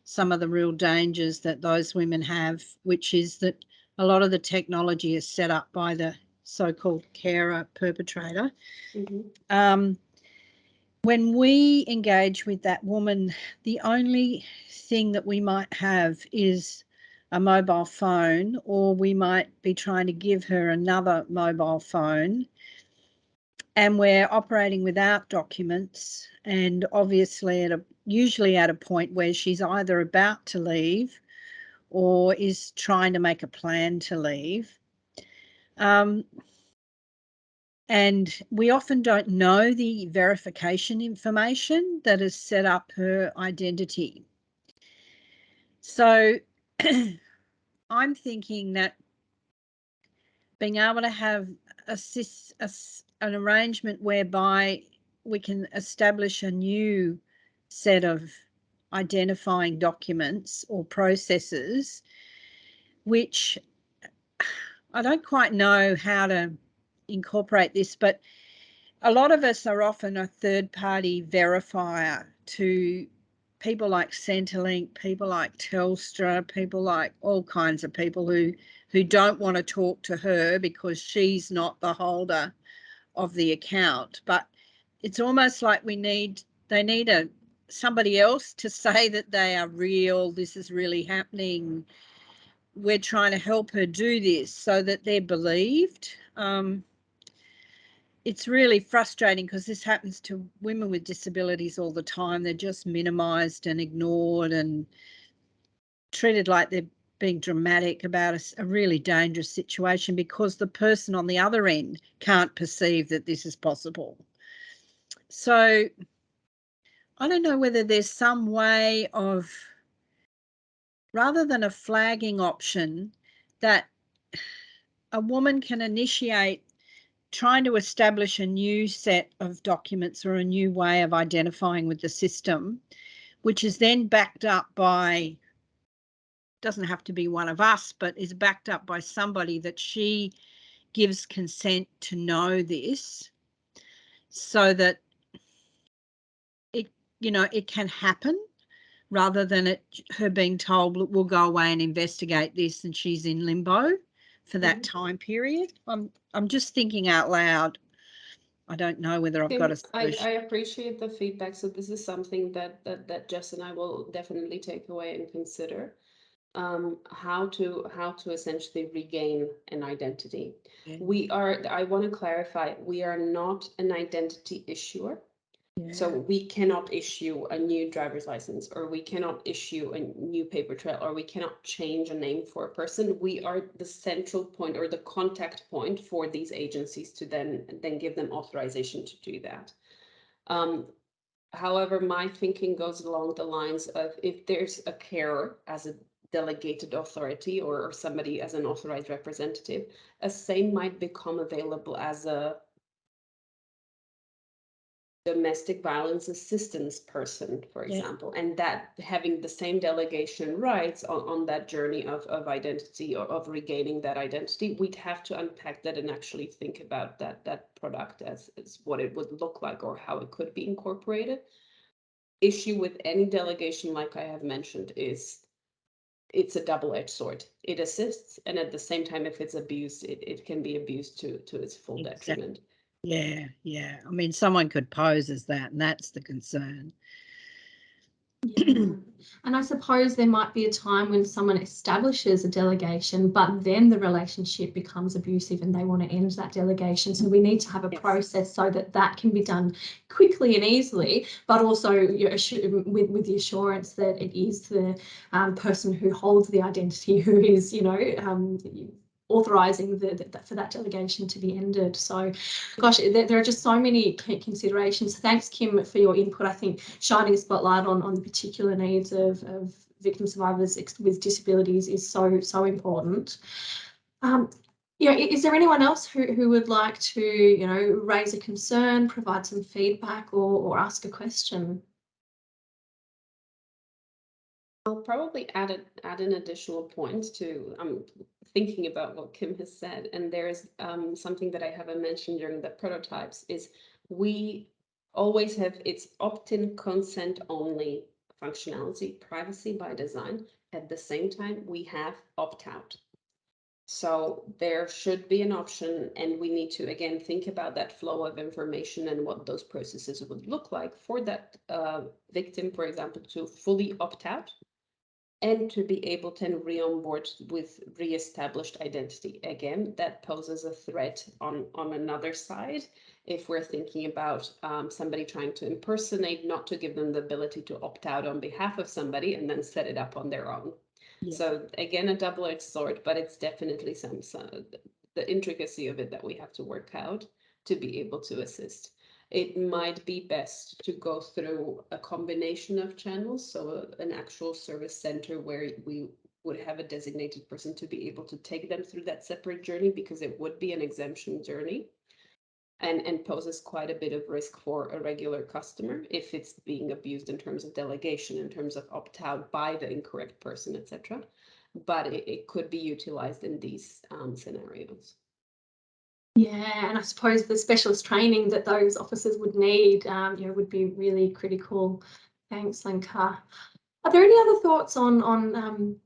some of the real dangers that those women have, which is that a lot of the technology is set up by the so-called carer perpetrator. Mm-hmm. When we engage with that woman, the only thing that we might have is a mobile phone, or we might be trying to give her another mobile phone, and we're operating without documents, and obviously usually at a point where she's either about to leave or is trying to make a plan to leave. And we often don't know the verification information that has set up her identity. So I'm thinking that being able to have an arrangement whereby we can establish a new set of identifying documents or processes, which I don't quite know how to incorporate this, but a lot of us are often a third-party verifier to people like Centrelink, people like Telstra, people like all kinds of people who don't want to talk to her because she's not the holder of the account. But it's almost like they need somebody else to say that they are real, this is really happening, we're trying to help her do this, so that they're believed. It's really frustrating because this happens to women with disabilities all the time. They're just minimised and ignored and treated like they're being dramatic about a really dangerous situation because the person on the other end can't perceive that this is possible. So I don't know whether there's some way of, rather than a flagging option, that a woman can initiate trying to establish a new set of documents or a new way of identifying with the system, which is then backed up by, doesn't have to be one of us, but is backed up by somebody that she gives consent to know this, so that it, it can happen, rather than her being told, look, we'll go away and investigate this, and she's in limbo for that time period. I'm just thinking out loud. I don't know whether I've got a solution. I appreciate the feedback. So this is something that Jess and I will definitely take away and consider. How to essentially regain an identity. Yeah. I want to clarify, we are not an identity issuer. Yeah. So we cannot issue a new driver's license, or we cannot issue a new paper trail, or we cannot change a name for a person. We are the central point or the contact point for these agencies to then give them authorization to do that. However, my thinking goes along the lines of, if there's a carer as a delegated authority or somebody as an authorized representative, a same might become available as a domestic violence assistance person, for example, and that having the same delegation rights on that journey of identity, or of regaining that identity. We'd have to unpack that and actually think about that product as what it would look like or how it could be incorporated. Issue with any delegation, like I have mentioned, is it's a double-edged sword. It assists, and at the same time, if it's abused, it can be abused to its full detriment. Yeah. I mean, someone could pose as that, and that's the concern. Yeah. And I suppose there might be a time when someone establishes a delegation, but then the relationship becomes abusive and they want to end that delegation. So we need to have a process so that can be done quickly and easily, but also with the assurance that it is the person who holds the identity who is, authorising for that delegation to be ended. So, gosh, there are just so many considerations. Thanks, Kim, for your input. I think shining a spotlight on the particular needs of victim survivors with disabilities is so important. Is there anyone else who would like to, raise a concern, provide some feedback, or ask a question? I'll probably add an additional point to thinking about what Kim has said, and there's something that I haven't mentioned during the prototypes is we always have it's opt-in consent only functionality, privacy by design. At the same time, we have opt-out. So there should be an option, and we need to again think about that flow of information and what those processes would look like for that victim, for example, to fully opt out and to be able to re-onboard with re-established identity. Again, that poses a threat on another side. If we're thinking about somebody trying to impersonate, not to give them the ability to opt out on behalf of somebody and then set it up on their own. Yeah. So again, a double-edged sword, but it's definitely some the intricacy of it that we have to work out to be able to assist. It might be best to go through a combination of channels, so an actual service center where we would have a designated person to be able to take them through that separate journey, because it would be an exemption journey and poses quite a bit of risk for a regular customer if it's being abused in terms of delegation, in terms of opt-out by the incorrect person, etc. But it could be utilized in these scenarios. Yeah, and I suppose the specialist training that those officers would need, would be really critical Thanks, Lenka. Are there any other thoughts on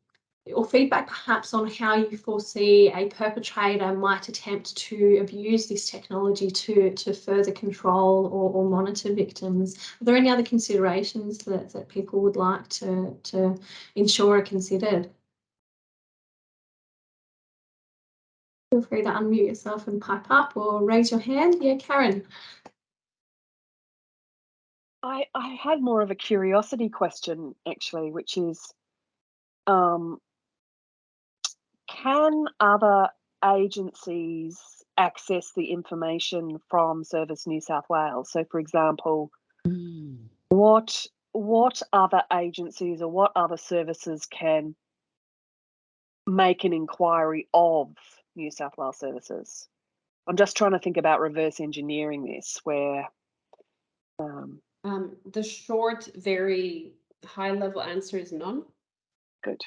or feedback perhaps on how you foresee a perpetrator might attempt to abuse this technology to further control or monitor victims? Are there any other considerations that people would like to ensure are considered? Feel free to unmute yourself and pipe up or raise your hand. Yeah, Karen. I had more of a curiosity question actually, which is, can other agencies access the information from Service New South Wales? So, for example, what other agencies or what other services can make an inquiry of New South Wales services? I'm just trying to think about reverse engineering this, where the short, very high-level answer is none. Good.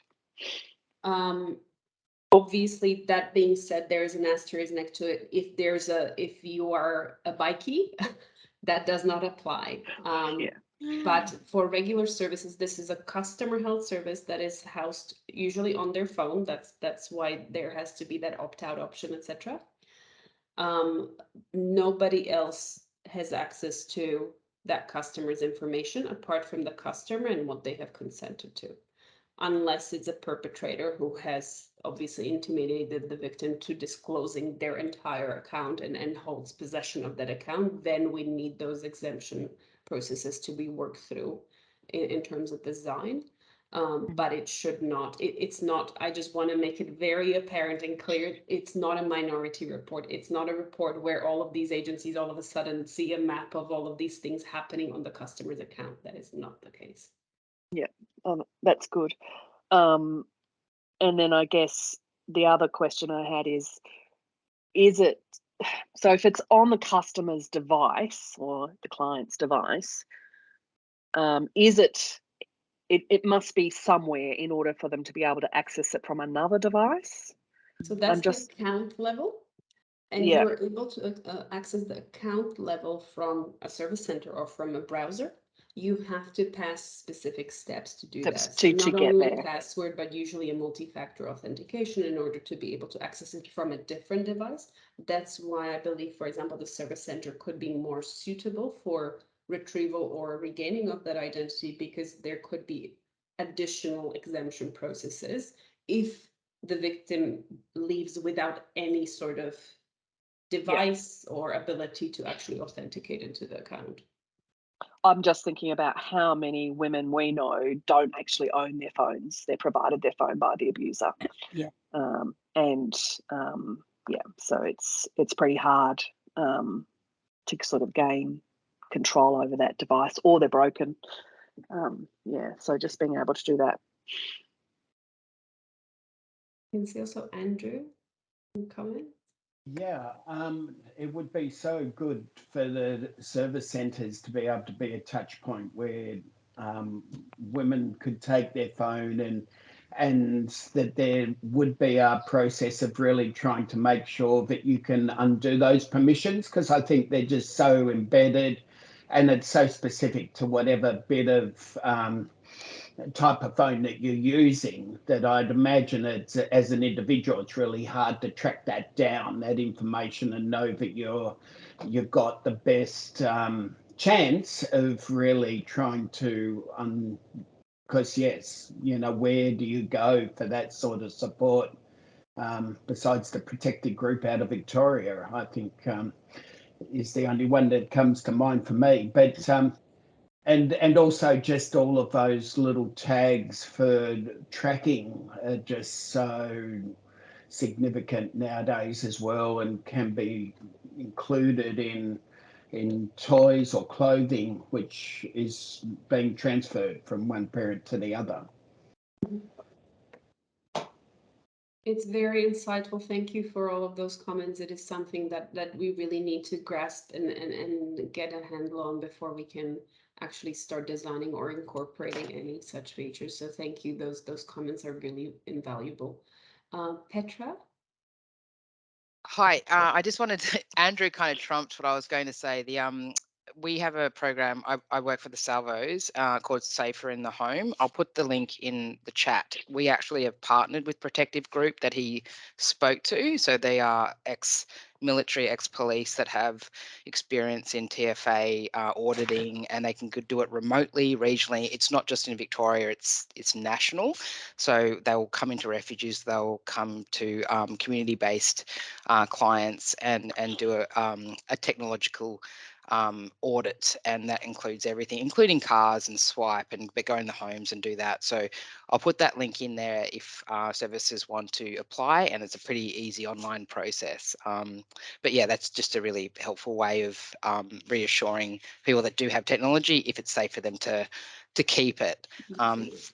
Obviously, that being said, there is an asterisk next to it. If you are a bikie, that does not apply. But for regular services, this is a customer health service that is housed usually on their phone. That's why there has to be that opt-out option, etc. Nobody else has access to that customer's information apart from the customer and what they have consented to, unless it's a perpetrator who has obviously intimidated the victim to disclosing their entire account and holds possession of that account. Then we need those exemption processes to be worked through in terms of design. But it should not, it's not, I just want to make it very apparent and clear, it's not a minority report. It's not a report where all of these agencies all of a sudden see a map of all of these things happening on the customer's account. That is not the case. Yeah, that's good. And then I guess the other question I had is it, so if it's on the customer's device or the client's device, is it must be somewhere in order for them to be able to access it from another device? So that's the account level. And you're able to access the account level from a service center or from a browser. You have to pass specific steps to do that. So not only a password, but usually a multi-factor authentication in order to be able to access it from a different device. That's why I believe, for example, the service center could be more suitable for retrieval or regaining of that identity, because there could be additional exemption processes if the victim leaves without any sort of device or ability to actually authenticate into the account. I'm just thinking about how many women we know don't actually own their phones. They're provided their phone by the abuser. Yeah. So it's pretty hard to sort of gain control over that device, or they're broken. So just being able to do that. Can see also Andrew comment. Yeah, it would be so good for the service centres to be able to be a touch point where women could take their phone and that there would be a process of really trying to make sure that you can undo those permissions, because I think they're just so embedded and it's so specific to whatever bit of type of phone that you're using, that I'd imagine it's, as an individual, it's really hard to track that down, that information, and know that you've got the best chance of really trying to because yes, where do you go for that sort of support besides the protected group out of Victoria? I think is the only one that comes to mind for me, but and also just all of those little tags for tracking are just so significant nowadays as well, and can be included in toys or clothing, which is being transferred from one parent to the other. It's very insightful. Thank you for all of those comments. It is something that we really need to grasp and get a handle on before we can actually start designing or incorporating any such features. So thank you. Those comments are really invaluable. Petra? Hi, I just wanted to, Andrew kind of trumped what I was going to say. we have a program. I work for the Salvos called Safer in the Home. I'll put the link in the chat. We actually have partnered with Protective Group that he spoke to. So they are ex-military, ex-police that have experience in TFA auditing, and they can do it remotely, regionally. It's not just in Victoria, it's national. So they'll come into refuges, they'll come to community-based clients and do a technological audit, and that includes everything, including cars and swipe, and go in the homes and do that. So I'll put that link in there if services want to apply, and it's a pretty easy online process. But yeah, that's just a really helpful way of reassuring people that do have technology if it's safe for them to keep it.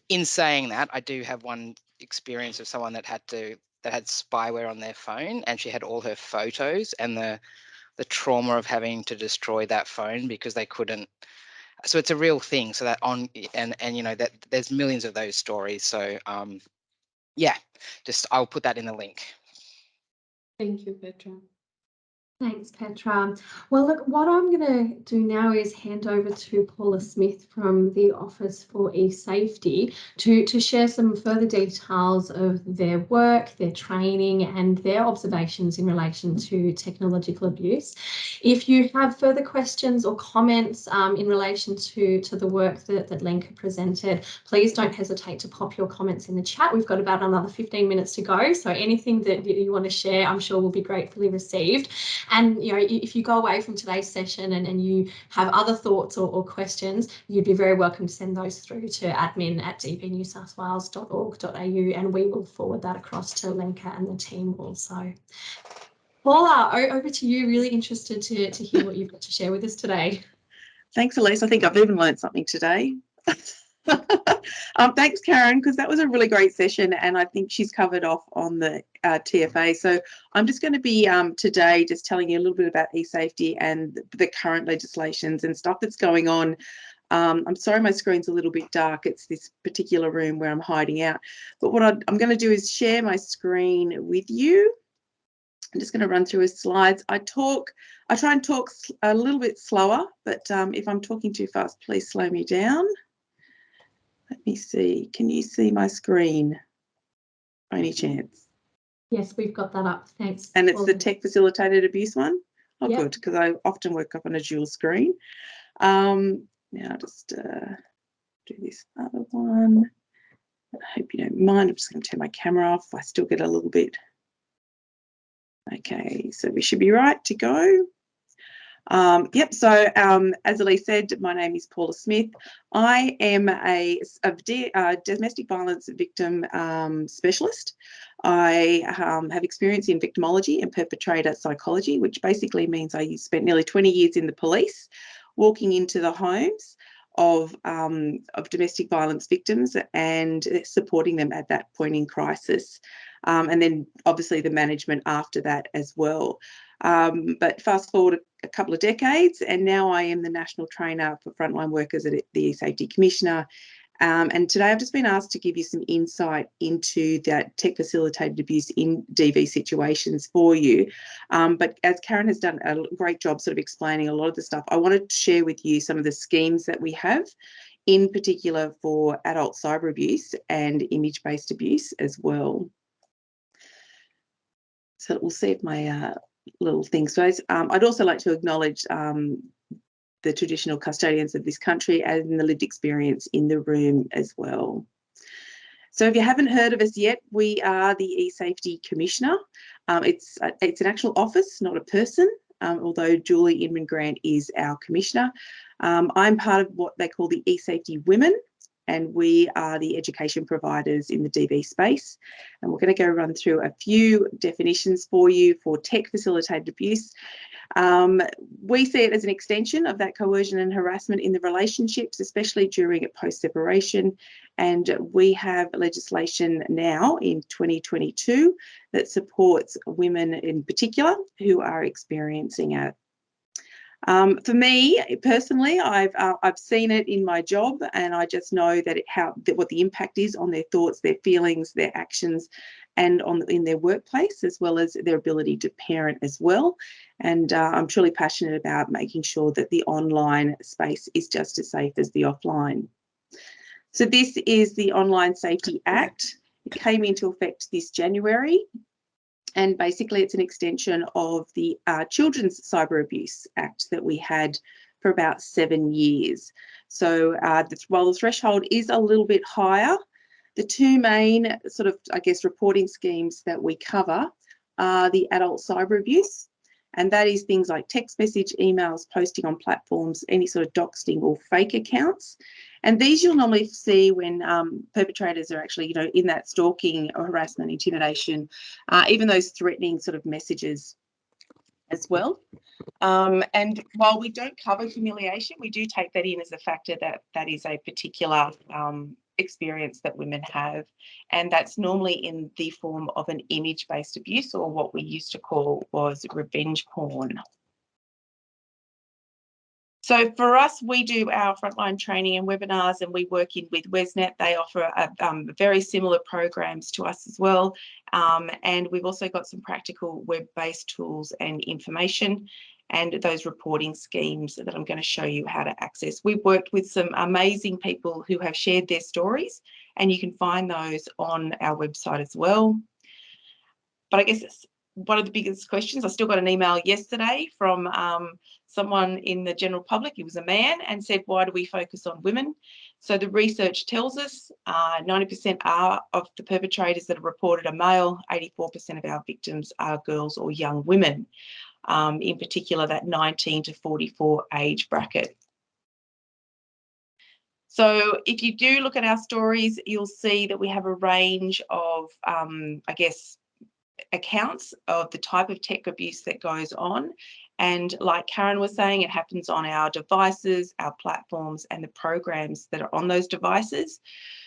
In saying that, I do have one experience of someone that had spyware on their phone, and she had all her photos, and the trauma of having to destroy that phone because they couldn't. So it's a real thing. So that and you know that there's millions of those stories. So yeah, just I'll put that in the link. Thank you, Petra. Thanks, Petra. Well, look, what I'm going to do now is hand over to Paula Smith from the Office for eSafety to share some further details of their work, their training, and their observations in relation to technological abuse. If you have further questions or comments in relation to the work that Lenka presented, please don't hesitate to pop your comments in the chat. We've got about another 15 minutes to go, so anything that you want to share, I'm sure will be gratefully received. And you know, if you go away from today's session and you have other thoughts or questions, you'd be very welcome to send those through to admin@dvnewsouthwales.org.au, and we will forward that across to Lenka and the team also. Paula, over to you. Really interested to hear what you've got to share with us today. Thanks, Elise. I think I've even learned something today. Thanks, Karen, because that was a really great session, and I think she's covered off on the TFA. So I'm just going to be today just telling you a little bit about eSafety and the current legislations and stuff that's going on. I'm sorry my screen's a little bit dark. It's this particular room where I'm hiding out. But what I'm going to do is share my screen with you. I'm just going to run through his slides. I try and talk a little bit slower, but if I'm talking too fast, please slow me down. Let me see. Can you see my screen? By any chance? Yes, we've got that up. Thanks. And it's the tech facilitated abuse one? Oh, yep. Good, because I often work up on a dual screen. Now I'll just do this other one. I hope you don't mind. I'm just going to turn my camera off. I still get a little bit. Okay, so we should be right to go. Yep, so as Elise said, my name is Paula Smith. I am a domestic violence victim specialist. I have experience in victimology and perpetrator psychology, which basically means I spent nearly 20 years in the police, walking into the homes of domestic violence victims and supporting them at that point in crisis. And then obviously the management after that as well. But fast forward a couple of decades, and now I am the National Trainer for Frontline Workers at the eSafety Commissioner. And today I've just been asked to give you some insight into that tech facilitated abuse in DV situations for you. But as Karen has done a great job sort of explaining a lot of the stuff, I wanted to share with you some of the schemes that we have, in particular for adult cyber abuse and image-based abuse as well. So we'll see if my little thing. So I'd also like to acknowledge the traditional custodians of this country and the lived experience in the room as well. So if you haven't heard of us yet, we are the eSafety Commissioner. It's an actual office, not a person, although Julie Inman Grant is our Commissioner. I'm part of what they call the eSafety Women, and we are the education providers in the DV space. And we're going to go run through a few definitions for you for tech facilitated abuse. We see it as an extension of that coercion and harassment in the relationships, especially during a post-separation. And we have legislation now in 2022 that supports women in particular who are experiencing it. For me personally, I've seen it in my job, and I just know that what the impact is on their thoughts, their feelings, their actions, and in their workplace, as well as their ability to parent as well. And I'm truly passionate about making sure that the online space is just as safe as the offline. So this is the Online Safety Act. It came into effect this January. And basically, it's an extension of the Children's Cyber Abuse Act that we had for about 7 years. So while the threshold is a little bit higher, the two main sort of, I guess, reporting schemes that we cover are the adult cyber abuse, and that is things like text message, emails, posting on platforms, any sort of doxing or fake accounts. And these you'll normally see when perpetrators are actually, in that stalking or harassment, intimidation, even those threatening sort of messages as well. And while we don't cover humiliation, we do take that in as a factor that is a particular experience that women have. And that's normally in the form of an image-based abuse, or what we used to call was revenge porn. So for us, we do our frontline training and webinars, and we work with Wesnet. They offer very similar programs to us as well. And we've also got some practical web-based tools and information, and those reporting schemes that I'm going to show you how to access. We've worked with some amazing people who have shared their stories, and you can find those on our website as well. But I guess it's one of the biggest questions. I still got an email yesterday from someone in the general public. He was a man, and said, why do we focus on women? So the research tells us 90% of the perpetrators that are reported are male, 84% of our victims are girls or young women, in particular that 19 to 44 age bracket. So if you do look at our stories, you'll see that we have a range of, I guess, accounts of the type of tech abuse that goes on. And like Karen was saying, it happens on our devices, our platforms, and the programs that are on those devices.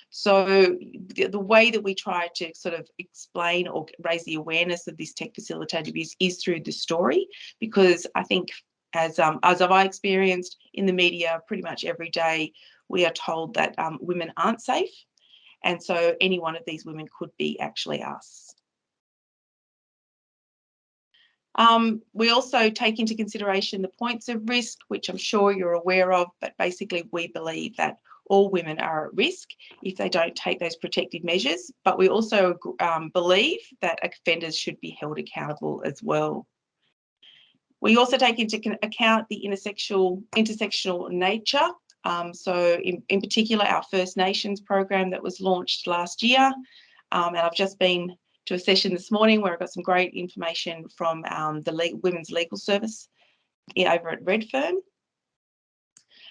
So the way that we try to sort of explain or raise the awareness of this tech facilitated abuse is through the story, because I think as I've experienced in the media pretty much every day, we are told that women aren't safe. And so any one of these women could be actually us. We also take into consideration the points of risk, which I'm sure you're aware of, but basically we believe that all women are at risk if they don't take those protective measures. But we also believe that offenders should be held accountable as well. We also take into account the intersectional nature. So in particular, our First Nations program that was launched last year, and I've just been to a session this morning where I got some great information from the Women's Legal Service over at Redfern.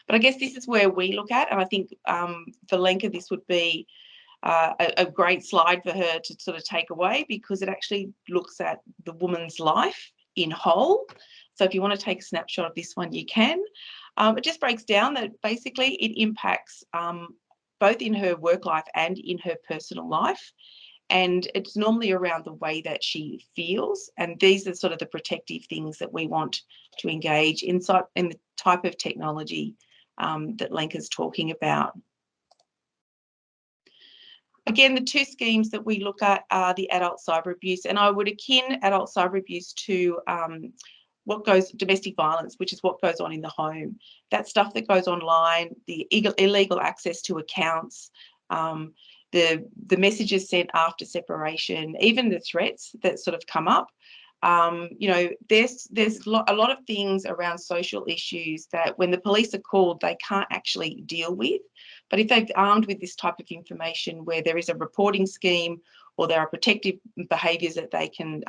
But I guess this is where we look at, and I think for Lenka this would be a great slide for her to sort of take away, because it actually looks at the woman's life in whole. So if you want to take a snapshot of this one, you can. It just breaks down that basically it impacts both in her work life and in her personal life. And it's normally around the way that she feels. And these are sort of the protective things that we want to engage in the type of technology that Lenka's talking about. Again, the two schemes that we look at are the adult cyber abuse, and I would akin adult cyber abuse to domestic violence, which is what goes on in the home. That stuff that goes online, the illegal access to accounts, the messages sent after separation, even the threats that sort of come up. There's a lot of things around social issues that when the police are called, they can't actually deal with. But if they're armed with this type of information where there is a reporting scheme or there are protective behaviours that they can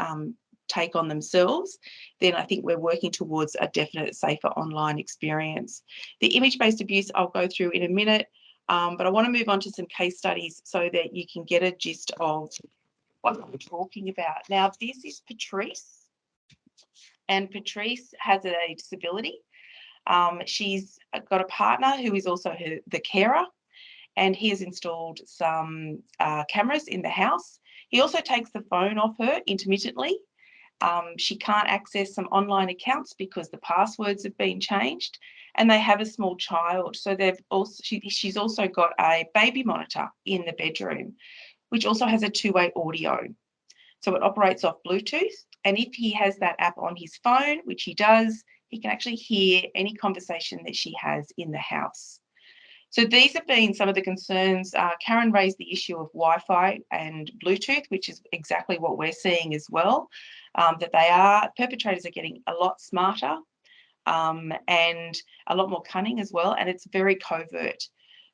take on themselves, then I think we're working towards a definite safer online experience. The image-based abuse I'll go through in a minute. But I want to move on to some case studies so that you can get a gist of what we're talking about. Now, this is Patrice, and Patrice has a disability. She's got a partner who is also the carer, and he has installed some cameras in the house. He also takes the phone off her intermittently, She can't access some online accounts because the passwords have been changed, and they have a small child. So she's also got a baby monitor in the bedroom, which also has a two-way audio. So it operates off Bluetooth. And if he has that app on his phone, which he does, he can actually hear any conversation that she has in the house. So these have been some of the concerns. Karen raised the issue of Wi-Fi and Bluetooth, which is exactly what we're seeing as well, that perpetrators are getting a lot smarter and a lot more cunning as well, and it's very covert.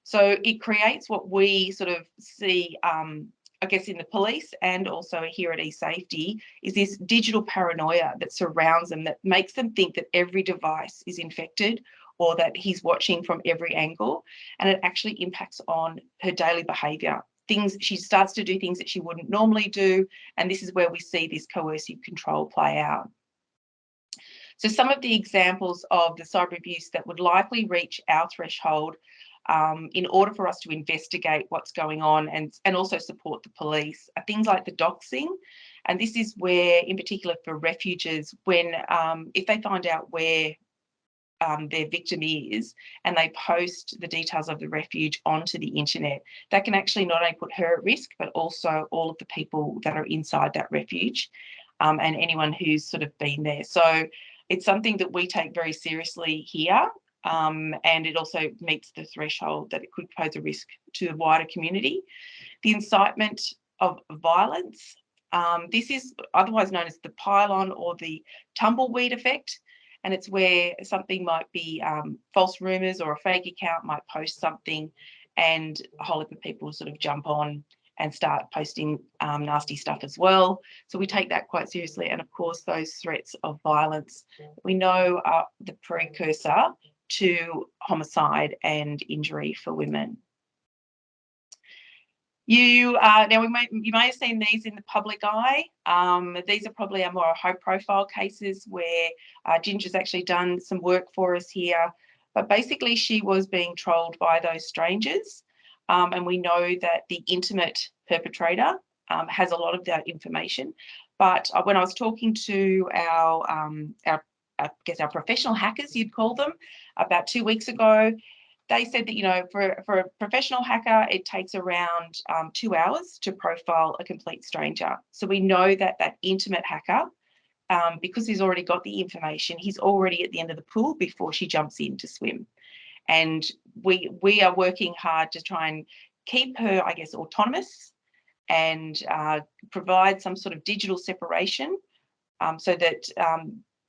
So it creates what we sort of see, I guess, in the police and also here at eSafety, is this digital paranoia that surrounds them, that makes them think that every device is infected or that he's watching from every angle, and it actually impacts on her daily behaviour. She starts to do things that she wouldn't normally do, and this is where we see this coercive control play out. So some of the examples of the cyber abuse that would likely reach our threshold in order for us to investigate what's going on and also support the police are things like the doxing. And this is where, in particular for refuges, when if they find out where their victim is and they post the details of the refuge onto the internet, that can actually not only put her at risk, but also all of the people that are inside that refuge and anyone who's sort of been there. So it's something that we take very seriously here, and it also meets the threshold that it could pose a risk to the wider community. The incitement of violence, this is otherwise known as the pylon or the tumbleweed effect, and it's where something might be false rumours, or a fake account might post something and a whole heap of people sort of jump on and start posting nasty stuff as well. So we take that quite seriously. And of course, those threats of violence we know are the precursor to homicide and injury for women. You may have seen these in the public eye. These are probably our more high-profile cases where Ginger's actually done some work for us here. But basically, she was being trolled by those strangers. And we know that the intimate perpetrator has a lot of that information. But when I was talking to our professional hackers, you'd call them, about 2 weeks ago, they said that, you know, for a professional hacker, it takes around 2 hours to profile a complete stranger. So we know that that intimate hacker, because he's already got the information, he's already at the end of the pool before she jumps in to swim. And we are working hard to try and keep her, I guess, autonomous and provide some sort of digital separation so that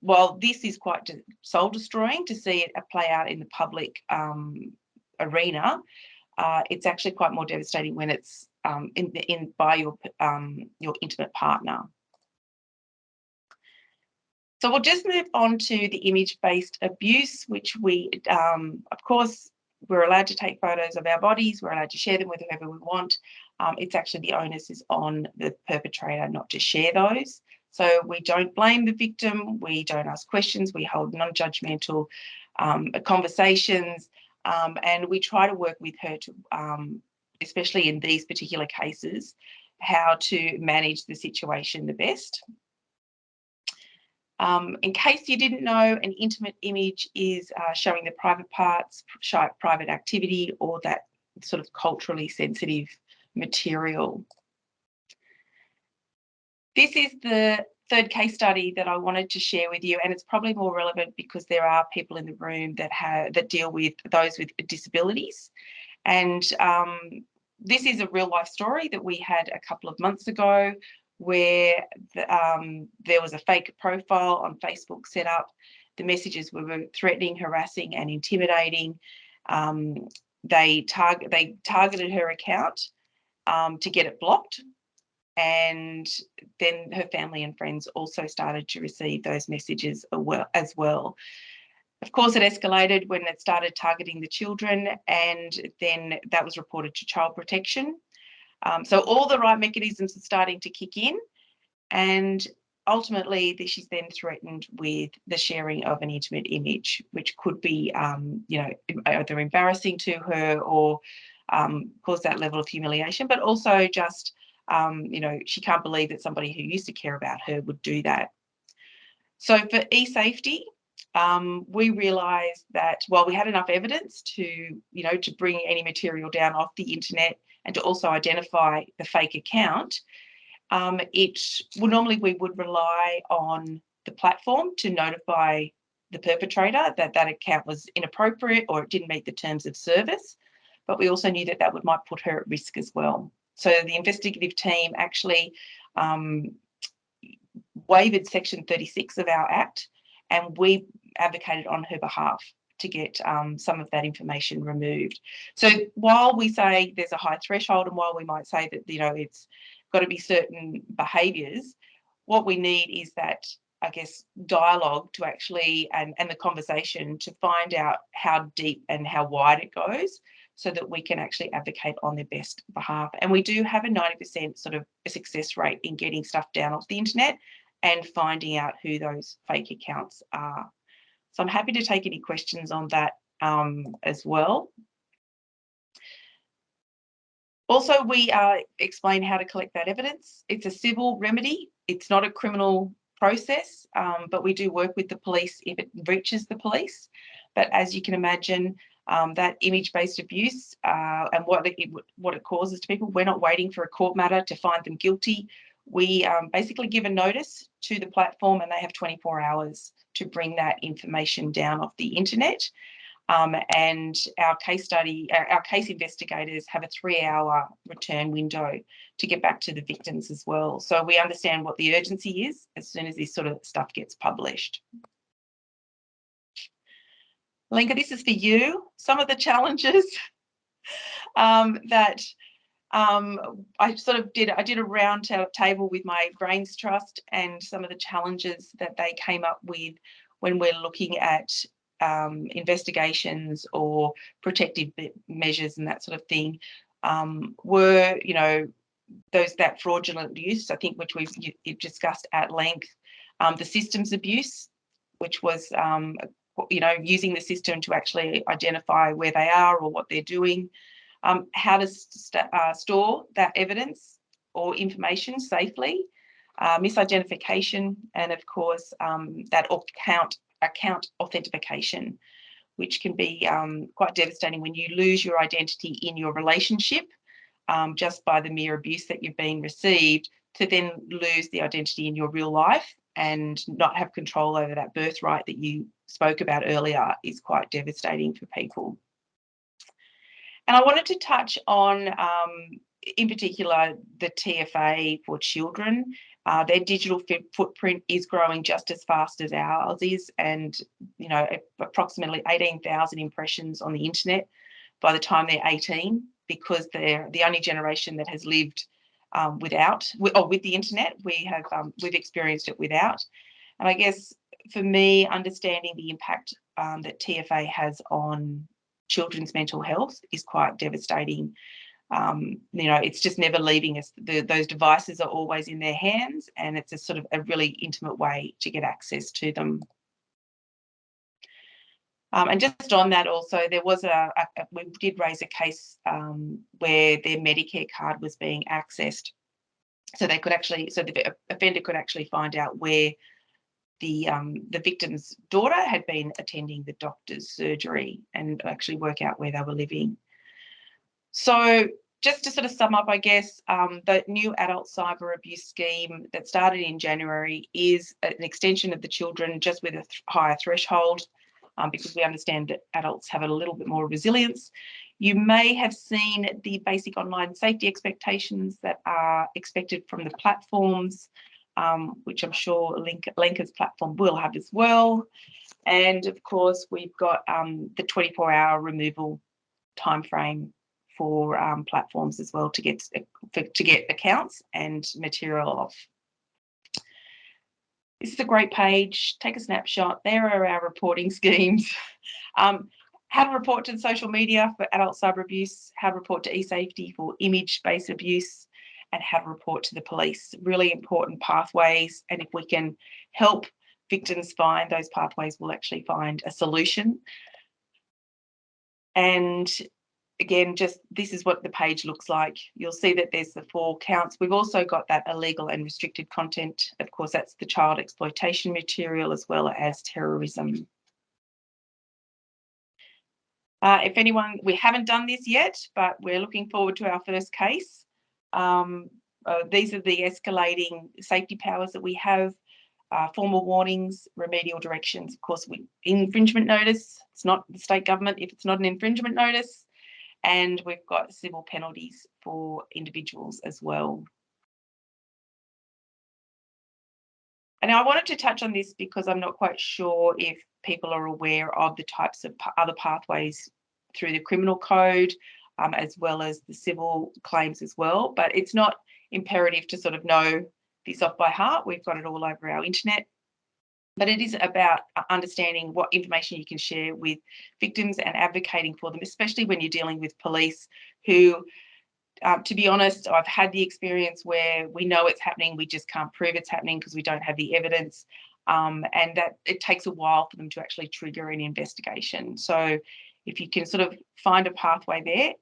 while this is quite soul destroying to see it play out in the public arena, it's actually quite more devastating when it's by your intimate partner. So we'll just move on to the image-based abuse, which we, of course, we're allowed to take photos of our bodies. We're allowed to share them with whoever we want. It's actually the onus is on the perpetrator not to share those. So we don't blame the victim. We don't ask questions. We hold non-judgmental conversations, and we try to work with her to, especially in these particular cases, how to manage the situation the best. In case you didn't know, an intimate image is showing the private parts, private activity, or that sort of culturally sensitive material. This is the third case study that I wanted to share with you, and it's probably more relevant because there are people in the room that deal with those with disabilities. And this is a real life story that we had a couple of months ago, where there was a fake profile on Facebook set up. The messages were threatening, harassing, and intimidating. They targeted her account to get it blocked, and then her family and friends also started to receive those messages as well. Of course, it escalated when it started targeting the children, and then that was reported to Child Protection. So all the right mechanisms are starting to kick in, and ultimately she's then threatened with the sharing of an intimate image, which could be, either embarrassing to her or cause that level of humiliation, but also just, she can't believe that somebody who used to care about her would do that. So for e-safety, we realised that while we had enough evidence to, to bring any material down off the internet and to also identify the fake account, normally we would rely on the platform to notify the perpetrator that that account was inappropriate or it didn't meet the terms of service. But we also knew that that might put her at risk as well. So the investigative team actually waived Section 36 of our Act, and we advocated on her behalf to get some of that information removed. So while we say there's a high threshold, and while we might say that it's got to be certain behaviours, what we need is that, I guess, dialogue to actually and the conversation to find out how deep and how wide it goes, so that we can actually advocate on their best behalf. And we do have a 90% sort of a success rate in getting stuff down off the internet and finding out who those fake accounts are. So I'm happy to take any questions on that as well. Also, we explain how to collect that evidence. It's a civil remedy. It's not a criminal process, but we do work with the police if it reaches the police. But as you can imagine, that image-based abuse and what it causes to people, we're not waiting for a court matter to find them guilty. We basically give a notice to the platform, and they have 24 hours to bring that information down off the internet. And our case investigators have a 3-hour return window to get back to the victims as well. So we understand what the urgency is as soon as this sort of stuff gets published. Lenka, this is for you. Some of the challenges that I did a round table with my Brains Trust, and some of the challenges that they came up with when we're looking at investigations or protective measures and that sort of thing were, that fraudulent use, I think, which we've discussed at length, the systems abuse, which was, using the system to actually identify where they are or what they're doing, how to store that evidence or information safely, misidentification, and of course that account authentication, which can be quite devastating when you lose your identity in your relationship just by the mere abuse that you've been received, to then lose the identity in your real life and not have control over that birthright that you spoke about earlier is quite devastating for people. And I wanted to touch on, in particular, the TFA for children. Their digital footprint is growing just as fast as ours is, and approximately 18,000 impressions on the internet by the time they're 18, because they're the only generation that has lived with the internet. We've experienced it without. And I guess for me, understanding the impact that TFA has on children's mental health is quite devastating. It's just never leaving us. Those devices are always in their hands, and it's a sort of a really intimate way to get access to them. And just on that also, there was we did raise a case where their Medicare card was being accessed. So they could actually, so the offender could actually find out where the victim's daughter had been attending the doctor's surgery and actually work out where they were living. So just to sort of sum up, I guess, the new adult cyber abuse scheme that started in January is an extension of the children, just with a higher threshold, because we understand that adults have a little bit more resilience. You may have seen the basic online safety expectations that are expected from the platforms, which I'm sure Lenka's platform will have as well. And of course, we've got the 24-hour removal timeframe for platforms as well to get accounts and material off. This is a great page. Take a snapshot. There are our reporting schemes. How to report to the social media for adult cyber abuse, how to report to eSafety for image-based abuse, and how to report to the police. Really important pathways, and if we can help victims find those pathways, we'll actually find a solution. And again, just this is what the page looks like. You'll see that there's the 4 counts. We've also got that illegal and restricted content. Of course, that's the child exploitation material as well as terrorism. If anyone, we haven't done this yet, but we're looking forward to our first case. These are the escalating safety powers that we have. Formal warnings, remedial directions. Of course, infringement notice. It's not the state government if it's not an infringement notice. And we've got civil penalties for individuals as well. And I wanted to touch on this because I'm not quite sure if people are aware of the types of other pathways through the criminal code, as well as the civil claims as well. But it's not imperative to sort of know this off by heart. We've got it all over our internet. But it is about understanding what information you can share with victims and advocating for them, especially when you're dealing with police who, to be honest, I've had the experience where we know it's happening, we just can't prove it's happening because we don't have the evidence, and that it takes a while for them to actually trigger an investigation. So if you can sort of find a pathway there,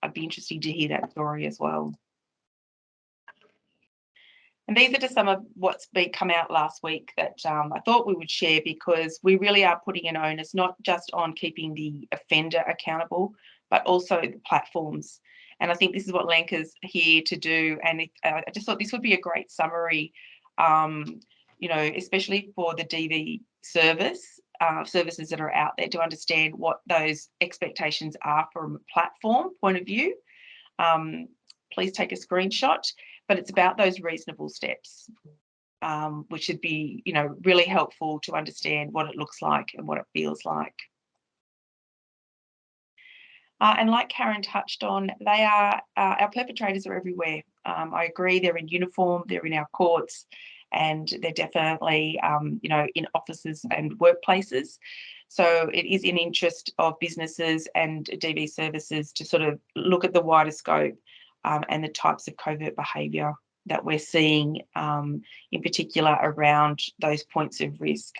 I'd be interested to hear that story as well. And these are just some of what's come out last week that I thought we would share, because we really are putting an onus not just on keeping the offender accountable, but also the platforms. And I think this is what Lenka's here to do. And I just thought this would be a great summary, you know, especially for the DV services that are out there, to understand what those expectations are from a platform point of view. Please take a screenshot. But it's about those reasonable steps, which should be, you know, really helpful to understand what it looks like and what it feels like. And like Karen touched on, they are our perpetrators are everywhere. I agree, they're in uniform, they're in our courts, and they're definitely, you know, in offices and workplaces. So it is in interest of businesses and DV services to sort of look at the wider scope and the types of covert behaviour that we're seeing, in particular around those points of risk.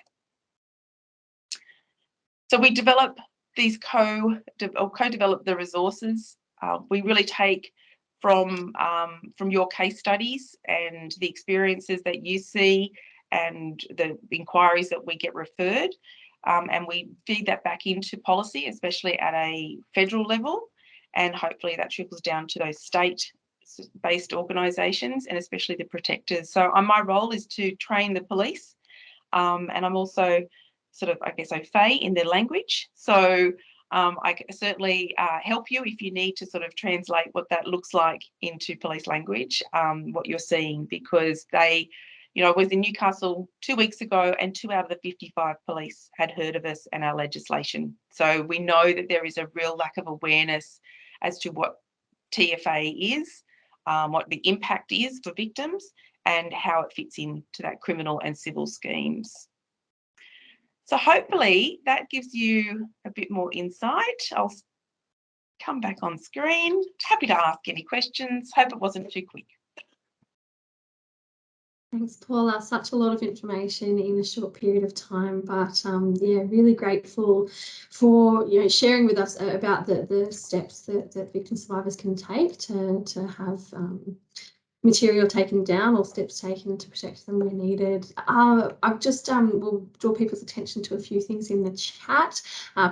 So we develop these co-develop the resources. We really take from your case studies and the experiences that you see and the inquiries that we get referred, and we feed that back into policy, especially at a federal level. And hopefully that trickles down to those state-based organisations and especially the protectors. So my role is to train the police, and I'm also sort of, I guess, au fait in their language. So I can certainly help you if you need to sort of translate what that looks like into police language, what you're seeing, because they, you know, I was in Newcastle 2 weeks ago and 2 out of the 55 police had heard of us and our legislation. So we know that there is a real lack of awareness as to what TFA is, what the impact is for victims, and how it fits into that criminal and civil schemes. So hopefully that gives you a bit more insight. I'll come back on screen. Happy to ask any questions. Hope it wasn't too quick. Thanks, Paula. Such a lot of information in a short period of time, but yeah, really grateful for, you know, sharing with us about the steps that victim survivors can take to have material taken down or steps taken to protect them where needed. I've just will draw people's attention to a few things in the chat.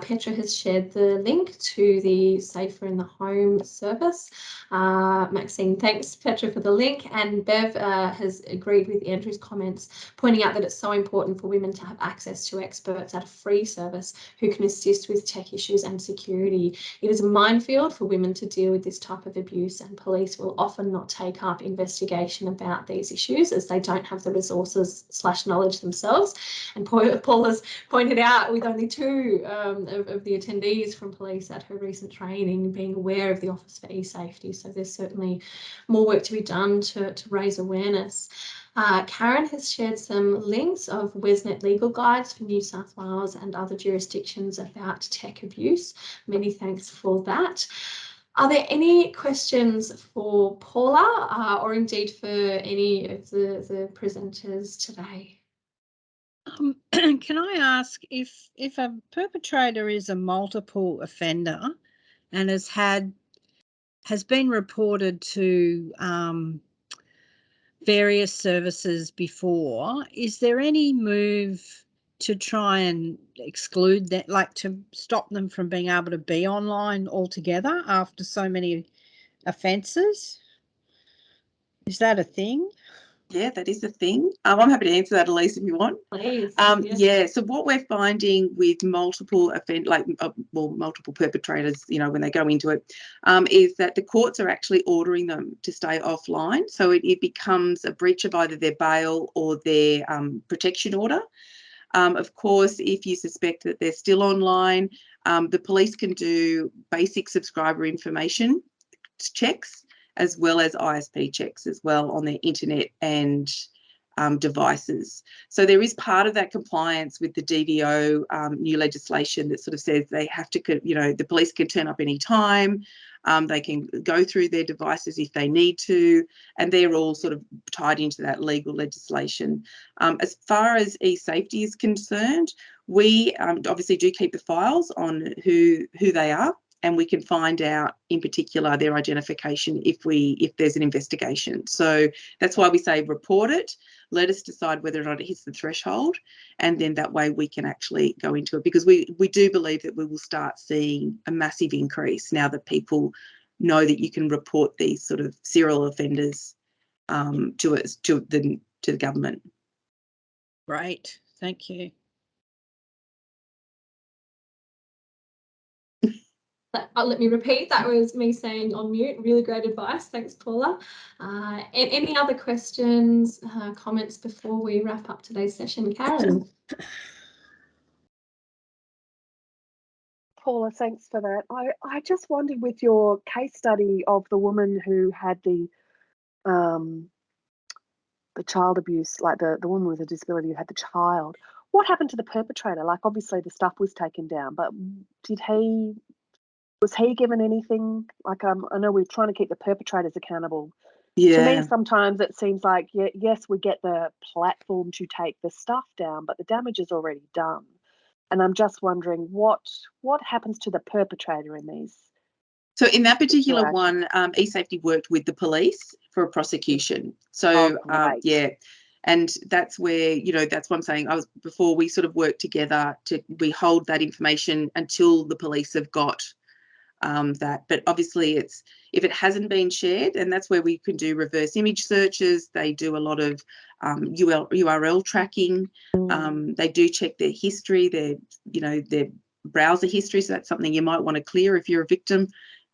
Petra has shared the link to the Safer in the Home service. Maxine, thanks Petra for the link, and Bev has agreed with Andrew's comments, pointing out that it's so important for women to have access to experts at a free service who can assist with tech issues and security. It is a minefield for women to deal with this type of abuse, and police will often not take up investigation about these issues as they don't have the resources / knowledge themselves. And Paula's pointed out, with only 2 of the attendees from police at her recent training being aware of the Office for E-Safety. So there's certainly more work to be done to raise awareness. Karen has shared some links of Wesnet legal guides for New South Wales and other jurisdictions about tech abuse. Many thanks for that. Are there any questions for Paula or indeed for any of the presenters today? Can I ask if a perpetrator is a multiple offender, and has been reported to various services before. Is there any move to try and exclude that, like to stop them from being able to be online altogether after so many offences? Is that a thing? Yeah, that is the thing. I'm happy to answer that, Elise, if you want. Please. Yeah. So what we're finding with multiple multiple perpetrators, when they go into it, is that the courts are actually ordering them to stay offline. So it becomes a breach of either their bail or their protection order. Of course, if you suspect that they're still online, the police can do basic subscriber information checks, as well as ISP checks as well on their internet and devices. So there is part of that compliance with the DVO new legislation that sort of says they have to, the police can turn up any time, they can go through their devices if they need to, and they're all sort of tied into that legal legislation. As far as e-safety is concerned, we obviously do keep the files on who they are, and we can find out in particular their identification if there's an investigation. So that's why we say report it, let us decide whether or not it hits the threshold, and then that way we can actually go into it, because we do believe that we will start seeing a massive increase now that people know that you can report these sort of serial offenders to the government. Great, thank you. Let me repeat, that was me saying on mute. Really great advice. Thanks, Paula. Any other questions, comments before we wrap up today's session? Karen? Paula, thanks for that. I just wondered, with your case study of the woman who had the child abuse, like the woman with a disability who had the child, what happened to the perpetrator? Like, obviously the stuff was taken down, but was he given anything? Like, I know we're trying to keep the perpetrators accountable. Yeah. To me, sometimes it seems like, yes, we get the platform to take the stuff down, but the damage is already done. And I'm just wondering what happens to the perpetrator in these. So in that particular one, e-safety worked with the police for a prosecution. So yeah, and that's where, that's what I'm saying. Before we sort of work together we hold that information until the police have got that. But obviously if it hasn't been shared, and that's where we can do reverse image searches. They do a lot of URL tracking. They do check their history, their browser history. So that's something you might want to clear if you're a victim.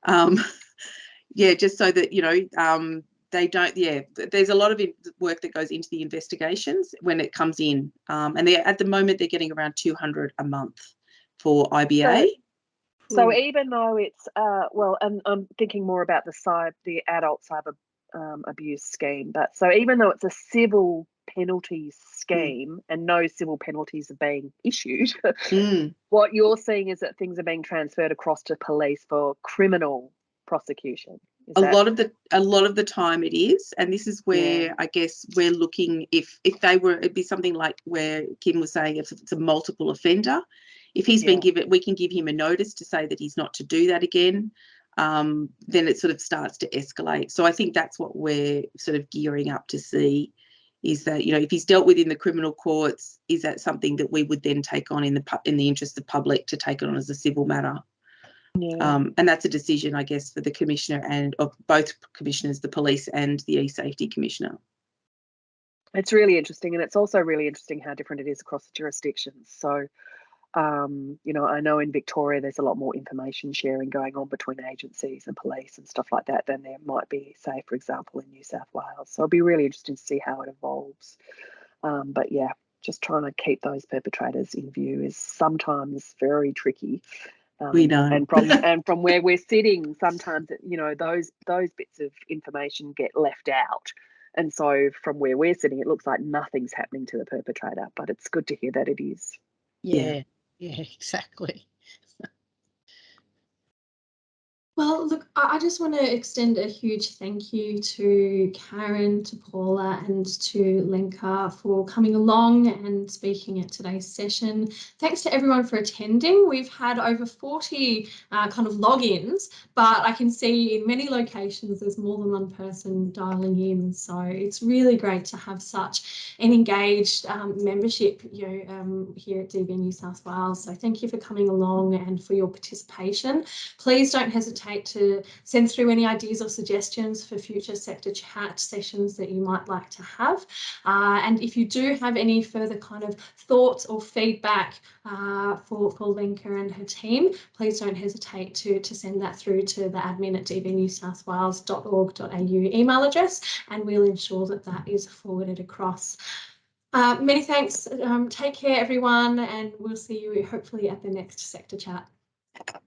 Just so that, they don't, there's a lot of work that goes into the investigations when it comes in. And at the moment, they're getting around 200 a month for IBA. So even though it's, and I'm thinking more about the adult cyber abuse scheme, but so even though it's a civil penalties scheme and no civil penalties are being issued, what you're seeing is that things are being transferred across to police for criminal prosecution. A lot of the time it is, and this is where I guess we're looking, if it'd be something like where Kim was saying, if it's a multiple offender, if he's been given, we can give him a notice to say that he's not to do that again. Then it sort of starts to escalate. So I think that's what we're sort of gearing up to see, is that, if he's dealt with in the criminal courts, is that something that we would then take on in the interest of public to take it on as a civil matter. And that's a decision, I guess, for the commissioner and of both commissioners, the police and the e-safety commissioner. It's really interesting, and it's also really interesting how different it is across the jurisdictions. So, I know in Victoria there's a lot more information sharing going on between agencies and police and stuff like that than there might be, say, for example, in New South Wales. So it'll be really interesting to see how it evolves. But yeah, just trying to keep those perpetrators in view is sometimes very tricky. We know. And from where we're sitting, sometimes those bits of information get left out. And so from where we're sitting, it looks like nothing's happening to the perpetrator, but it's good to hear that it is. Yeah, exactly. Well, look, I just want to extend a huge thank you to Karen, to Paula and to Lenka for coming along and speaking at today's session. Thanks to everyone for attending. We've had over 40 kind of logins, but I can see in many locations there's more than one person dialing in. So it's really great to have such an engaged membership here at DVN New South Wales. So thank you for coming along and for your participation. Please don't hesitate to send through any ideas or suggestions for future sector chat sessions that you might like to have. And if you do have any further kind of thoughts or feedback for Lenka and her team, please don't hesitate to send that through to the admin at dvnewsouthwales.org.au email address, and we'll ensure that that is forwarded across. Many thanks. Take care, everyone, and we'll see you hopefully at the next sector chat.